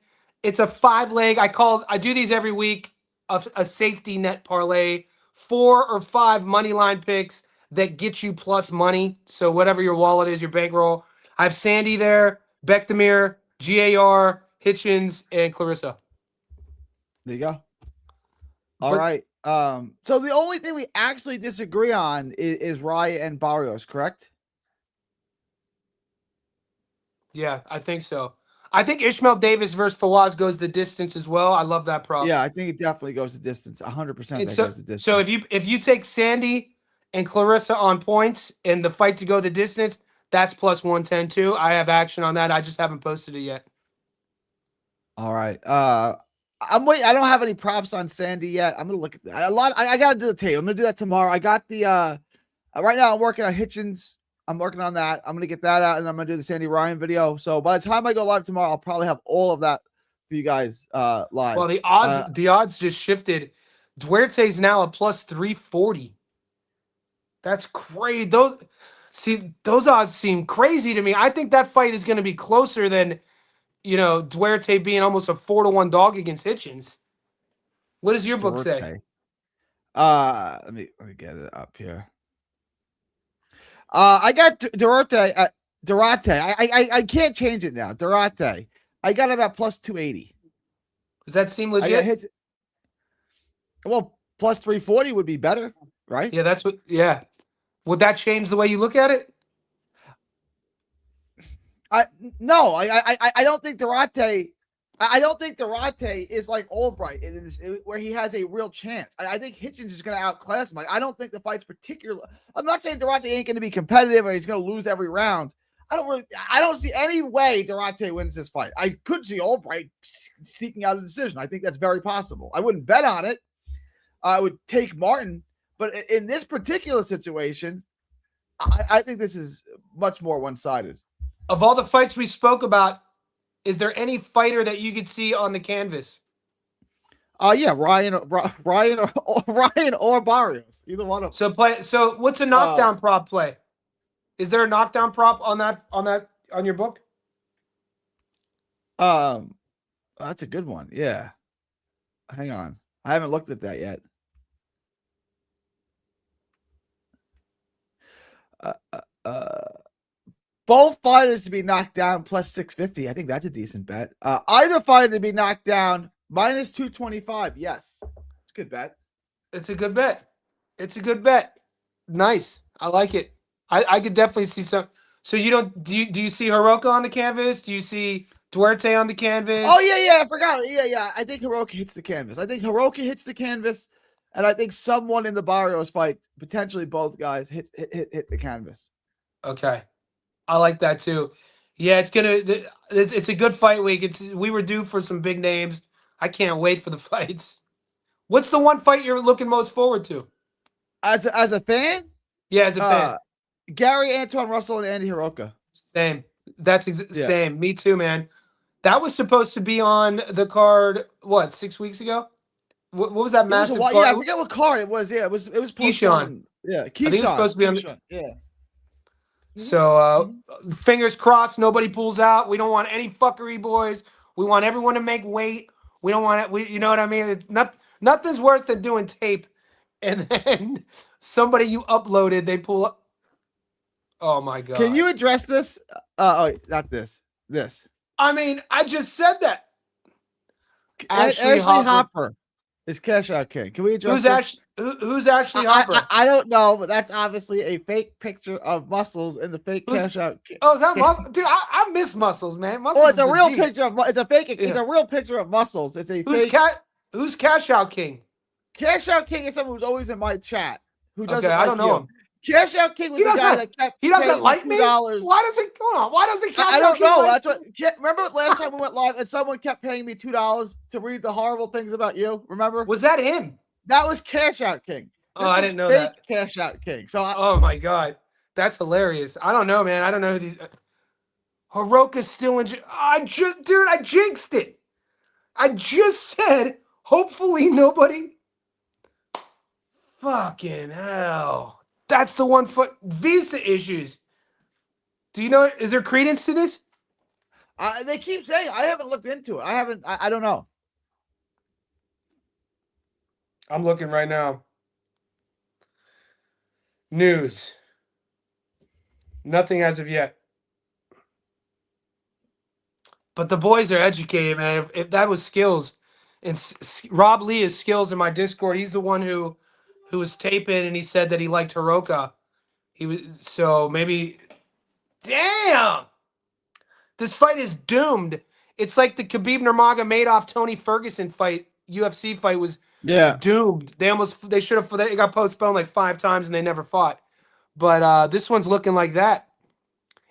It's a 5-leg. I do these every week. A safety net parlay, 4 or 5 money line picks that get you plus money. So whatever your wallet is, your bankroll. I have Sandy there, Bekdamir, GAR, Hitchins, and Clarissa. There you go. All right. So the only thing we actually disagree on is Raya and Barrios, correct? Yeah, I think so. I think Ishmael Davis versus Fawaz goes the distance as well. I love that prop. Yeah, I think it definitely goes the distance. 100% that goes the distance. So if you take Sandy and Clarissa on points and the fight to go the distance, that's plus 110 too. I have action on that. I just haven't posted it yet. All right. I'm waiting. I don't have any props on Sandy yet. I'm gonna look at that. I gotta do the tape. I'm gonna do that tomorrow. I got the right now I'm working on Hitchins. I'm working on that. I'm gonna get that out, and I'm gonna do the Sandy Ryan video. So by the time I go live tomorrow, I'll probably have all of that for you guys live. Well, the odds just shifted. Duarte's now a plus 340. That's crazy. Those odds seem crazy to me. I think that fight is going to be closer than, Duarte being almost a 4-1 dog against Hitchins. What does your book say? Let me get it up here. I got Duarte. I can't change it now. Duarte. I got him at plus 280. Does that seem legit? Well, plus 340 would be better, right? Yeah, yeah. Would that change the way you look at it? No, I don't think Duarte. I don't think Duarte is like Albright where he has a real chance. I think Hitchins is going to outclass him. I don't think the fight's particular. I'm not saying Duarte ain't going to be competitive or he's going to lose every round. I don't see any way Duarte wins this fight. I could see Albright seeking out a decision. I think that's very possible. I wouldn't bet on it. I would take Martin, but in this particular situation, I think this is much more one-sided. Of all the fights we spoke about, is there any fighter that you could see on the canvas? Yeah, Ryan or Barrios, either one of them. So what's a knockdown prop play? Is there a knockdown prop on your book? That's a good one. Yeah. Hang on. I haven't looked at that yet. Both fighters to be knocked down plus 650. I think that's a decent bet. Either fighter to be knocked down minus 225. Yes. It's a good bet. It's a good bet. Nice. I like it. I could definitely see some. So do you see Heroka on the canvas? Do you see Duarte on the canvas? Oh yeah, I forgot. Yeah. I think Heroka hits the canvas. And I think someone in the Barrios fight, potentially both guys, hit the canvas. Okay. I like that too. Yeah, it's a good fight week. We were due for some big names. I can't wait for the fights. What's the one fight you're looking most forward to? As a fan? Yeah, as a fan. Gary, Antoine Russell, and Andy Heroka. Same. Same. Me too, man. That was supposed to be on the card, 6 weeks ago? What was that massive card? Yeah, I forget what card it was. Yeah, it was Keyshawn. Yeah, Keyshawn. I think it was supposed to be on Keyshawn. Yeah. So fingers crossed nobody pulls out. We don't want any fuckery, boys. We want everyone to make weight. We don't want it. You know what I mean? It's nothing's worse than doing tape and then somebody you uploaded, they pull up. Oh my God. Can you address this? Not this. This. I mean, I just said that. Ashley Hopper is Cash Out King. Can we address this? Who's Ashley Hopper? I don't know, but that's obviously a fake picture of Muscles in the fake Cash Out King. Oh, is that Muscles? Dude, I miss Muscles, man. Muscles. Oh, it's a real picture of. It's a fake. It's a real picture of Muscles. It's a fake. Who's Cash Out King? Cash Out King is someone who's always in my chat. Who doesn't? I don't know him. Cash Out King was the guy that kept. He doesn't like me. Why does it go on? Why doesn't Cash I don't Out King know. like That's what. Remember last time we went live and someone kept paying me $2 to read the horrible things about you. Remember? Was that him? That was Cash Out King. Oh, I didn't know that. Cash Out King. So. Oh my god, that's hilarious. I don't know, man. I don't know who these. Heroka's still in. Dude, I jinxed it. I just said. Hopefully nobody. Fucking hell. That's the one foot visa issues. Do you know? Is there credence to this? They keep saying. I haven't looked into it. I don't know. I'm looking right now. News. Nothing as of yet. But the boys are educated, man. If that was Skills, and Rob Lee is Skills in my Discord. He's the one who was taping, and he said that he liked Heroka. He was so maybe. Damn, this fight is doomed. It's like the Khabib Nurmagomedov Tony Ferguson fight, UFC fight was doomed. They should have. It got postponed like 5 times, and they never fought. But this one's looking like that.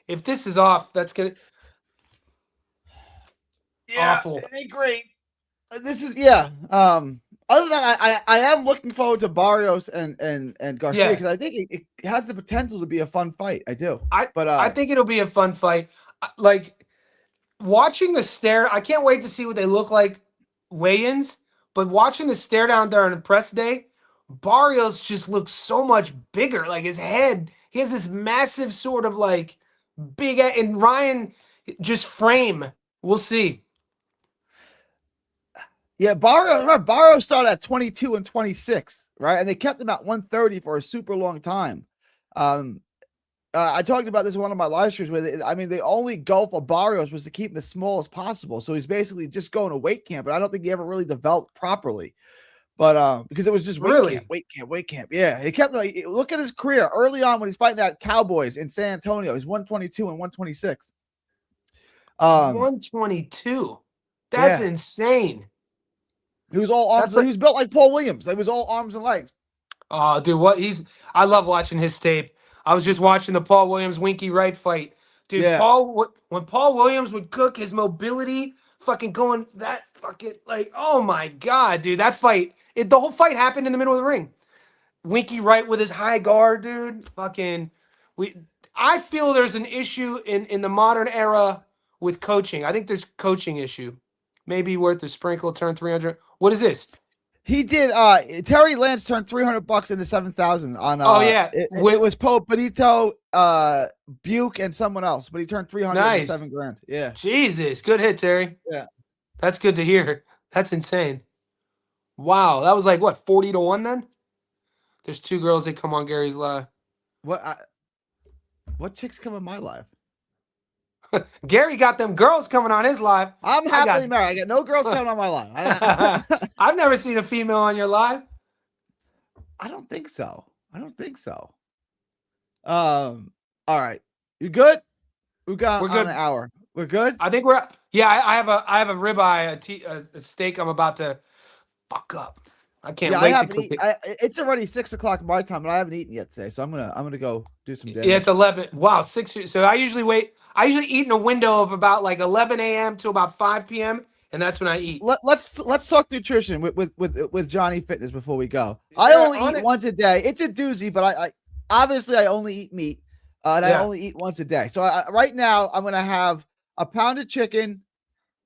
If this is off, that's gonna. Awful. It ain't great. This is other than that, I am looking forward to Barrios and Garcia because I think it has the potential to be a fun fight. I do. I think it'll be a fun fight. Like watching the stare, I can't wait to see what they look like weigh-ins. But watching the stare down there on the press day, Barrios just looks so much bigger. Like his head, he has this massive sort of like big, and Ryan just frame. We'll see. Yeah, Barrios started at 22 and 26, right? And they kept him at 130 for a super long time. I talked about this in one of my live streams where the only goal for Barrios was to keep him as small as possible. So he's basically just going to weight camp, but I don't think he ever really developed properly. But because it was just weight camp. Yeah, he kept look at his career early on when he's fighting at Cowboys in San Antonio. He's 122 and 126. 122. That's insane. He was all arms. He was built like Paul Williams. It was all arms and legs. Oh, dude, I love watching his tape. I was just watching the Paul Williams Winky Wright fight. Dude, when Paul Williams would cook, his mobility fucking going that fucking like, oh my god, dude, that fight. The whole fight happened in the middle of the ring. Winky Wright with his high guard, dude. I feel there's an issue in the modern era with coaching. I think there's coaching issue. Maybe worth a sprinkle, turn 300. What is this? He did. Terry Lance turned $300 into 7,000 on. It was Pope Benito, Buke, and someone else, but he turned 300 into $7,000. Yeah. Jesus, good hit, Terry. Yeah, that's good to hear. That's insane. Wow, that was like what 40-1 then. There's 2 girls that come on Gary's live. What chicks come on my live? Gary got them girls coming on his live. I'm happily married. I got no girls coming on my live. I've never seen a female on your live. I don't think so. All right. You good? We're good. An hour. We're good? I think we're I have a ribeye, a steak I'm about to fuck up. I can't wait to cook it. It's already 6:00 my time, but I haven't eaten yet today, so I'm gonna go do some dinner. Yeah, it's 11. Wow, 6. So I usually eat in a window of about like 11 a.m. to about 5 p.m. and that's when I eat. Let's talk nutrition with Johnny Fitness before we go. I only eat once a day. It's a doozy, but I obviously I only eat meat, and I only eat once a day. So right now I'm gonna have a pound of chicken,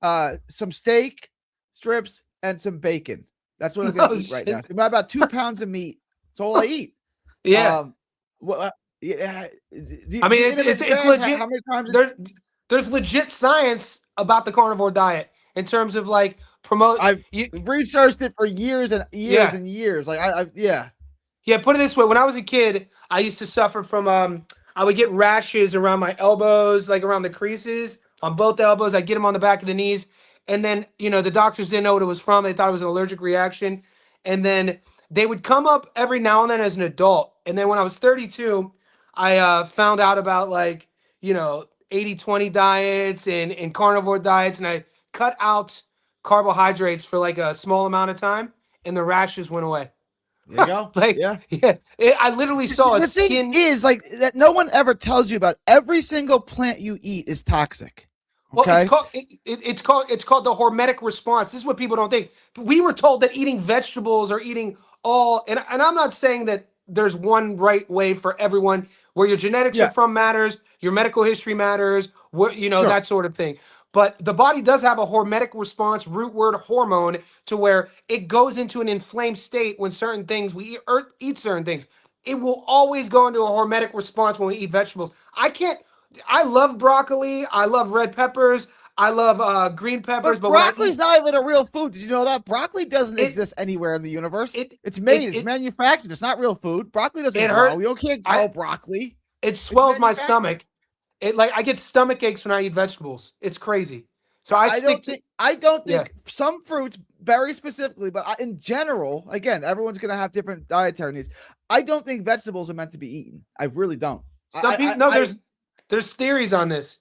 some steak strips, and some bacon. That's what I'm gonna eat right now. It's about 2 pounds of meat. That's all I eat. Yeah. It's legit. How many times there's legit science about the carnivore diet in terms of like promote. I've researched it for years and years and years. Like Yeah, put it this way. When I was a kid, I used to suffer from I would get rashes around my elbows, like around the creases, on both elbows. I get them on the back of the knees. And then, the doctors didn't know what it was from. They thought it was an allergic reaction. And then they would come up every now and then as an adult. And then when I was 32, I found out about 80-20 diets and carnivore diets. And I cut out carbohydrates for like a small amount of time. And the rashes went away. There you go. I literally saw the thing is like that no one ever tells you about. Every single plant you eat is toxic. Okay? Well, it's called the hormetic response. This is what people don't think. We were told that eating vegetables or eating and I'm not saying that there's one right way for everyone. Where your genetics are from matters, your medical history matters, that sort of thing. But the body does have a hormetic response, root word hormone, to where it goes into an inflamed state when certain things we eat certain things. It will always go into a hormetic response when we eat vegetables. I love broccoli. I love red peppers. I love green peppers. But broccoli's not even a real food. Did you know that? Broccoli doesn't exist anywhere in the universe. It's made. It's manufactured. It's not real food. Broccoli doesn't grow. You can't grow broccoli. It swells my stomach. I get stomach aches when I eat vegetables. It's crazy. So I don't think some fruits, very specifically, but in general, again, everyone's going to have different dietary needs. I don't think vegetables are meant to be eaten. I really don't. There's theories on this.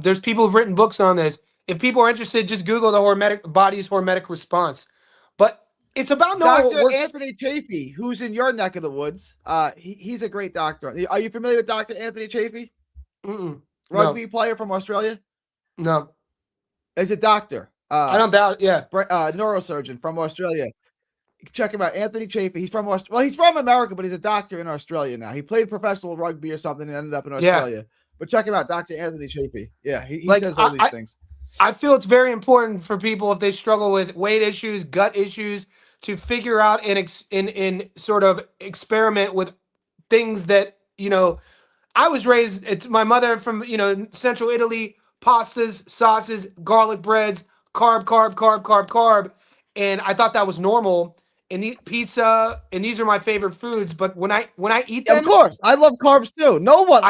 There's people who've written books on this. If people are interested, just Google the body's hormetic response. But it's about knowing Dr. Anthony Chafee, who's in your neck of the woods. He's a great doctor. Are you familiar with Dr. Anthony Chafee? Rugby player from Australia? No. He's a doctor. I don't doubt. Yeah. Neurosurgeon from Australia. Check him out. Anthony Chafee. He's from he's from America, but he's a doctor in Australia now. He played professional rugby or something and ended up in Australia. Yeah. But check him out, Dr. Anthony Chafee. Yeah, he says all these things. I feel it's very important for people, if they struggle with weight issues, gut issues, to figure out and sort of experiment with things that, I was raised, it's my mother from, central Italy, pastas, sauces, garlic breads, carb. And I thought that was normal. And eat pizza, and these are my favorite foods. But when I eat them, of course, I love carbs too. No one.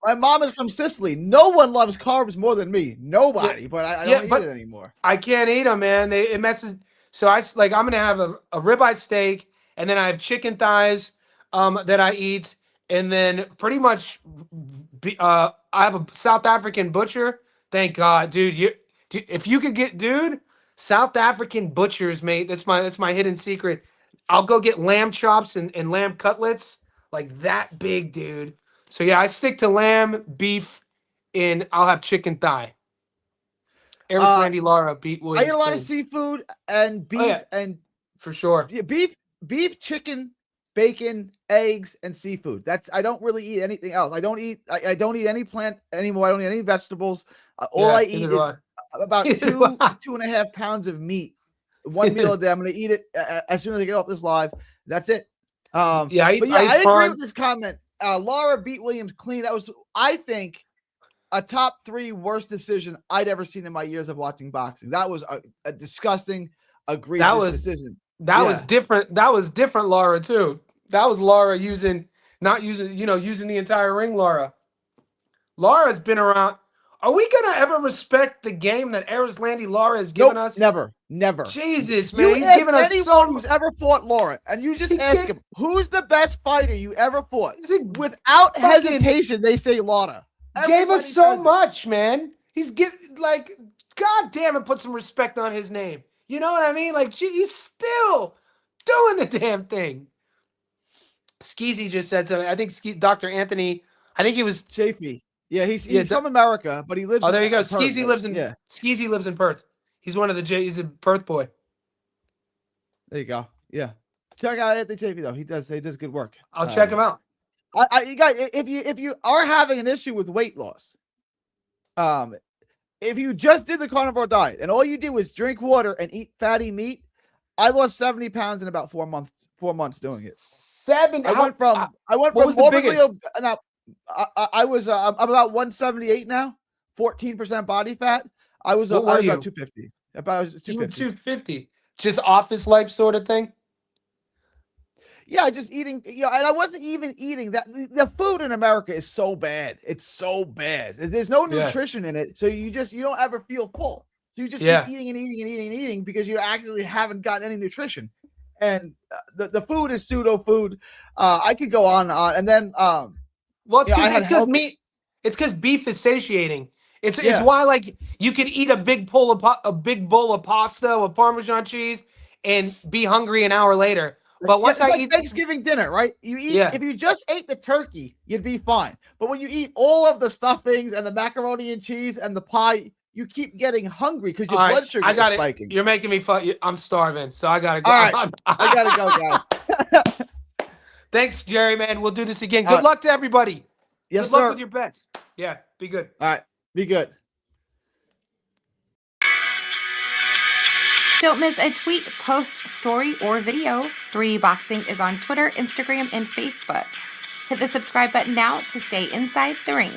My mom is from Sicily. No one loves carbs more than me. Nobody. But I don't eat it anymore. I can't eat them, man. It messes. So I'm gonna have a ribeye steak, and then I have chicken thighs that I eat, and then pretty much I have a South African butcher. Thank God, dude. If you could get, dude. South African butchers, mate. That's my hidden secret. I'll go get lamb chops and lamb cutlets like that big, dude. So yeah, I stick to lamb, beef, and I'll have chicken thigh. Landy Lara beat Williams. I eat a lot of seafood and beef and for sure. Yeah, beef, chicken, bacon, eggs, and seafood. I don't really eat anything else. I don't eat any plant anymore. I don't eat any vegetables. All I eat is about 2.5 pounds of meat. One meal a day. I'm going to eat it as soon as I get off this live. That's it. I agree with this comment. Lara beat Williams clean. That was, I think, a top 3 worst decision I'd ever seen in my years of watching boxing. That was a disgusting, egregious decision. That was different. That was different, Lara, too. That was Lara using the entire ring, Lara. Lara's been around. Are we gonna ever respect the game that Landy Lara has given us? Never. Jesus, man, he's given us anyone who's ever fought Lara, and you just ask him, who's the best fighter you ever fought? Without hesitation, they say Lara. Gave us so much, man. He's God damn it, put some respect on his name. You know what I mean? He's still doing the damn thing. Skeezy just said something. I think Dr. Anthony. I think he was Chafee. Yeah, he's from America, but he lives. Oh, there you go. Skeezy lives in. Skeezy lives in Perth. He's one of the He's a Perth boy. There you go. Yeah, check out Anthony Chafee though. He does good work. I'll check him out. You guys, if you are having an issue with weight loss, if you just did the carnivore diet and all you do is drink water and eat fatty meat, I lost 70 pounds in about 4 months. 4 months doing it. I went from morbidly. Now, I'm about 178 now, 14% body fat. I was about 250. About 250. 250. Just office life sort of thing. Yeah, just eating, and I wasn't even eating that. The food in America is so bad. It's so bad. There's no nutrition in it. So you don't ever feel full. So you just keep eating and eating and eating and eating because you actually haven't gotten any nutrition. And the food is pseudo food. I could go on and on. And then, well, it's because meat. It's because beef is satiating. It's why like you could eat a big bowl of pasta with Parmesan cheese and be hungry an hour later. But once I eat Thanksgiving dinner, right? You eat if you just ate the turkey, you'd be fine. But when you eat all of the stuffings and the macaroni and cheese and the pie, you keep getting hungry because your blood sugar is spiking. You're making me I'm starving, so I gotta go. All right, I gotta go, guys. Thanks, Jerry, man. We'll do this again. Good luck to everybody. Yes, good luck with your bets. Yeah, be good. All right, be good. Don't miss a tweet, post, story, or video. 3D Boxing is on Twitter, Instagram, and Facebook. Hit the subscribe button now to stay inside the ring.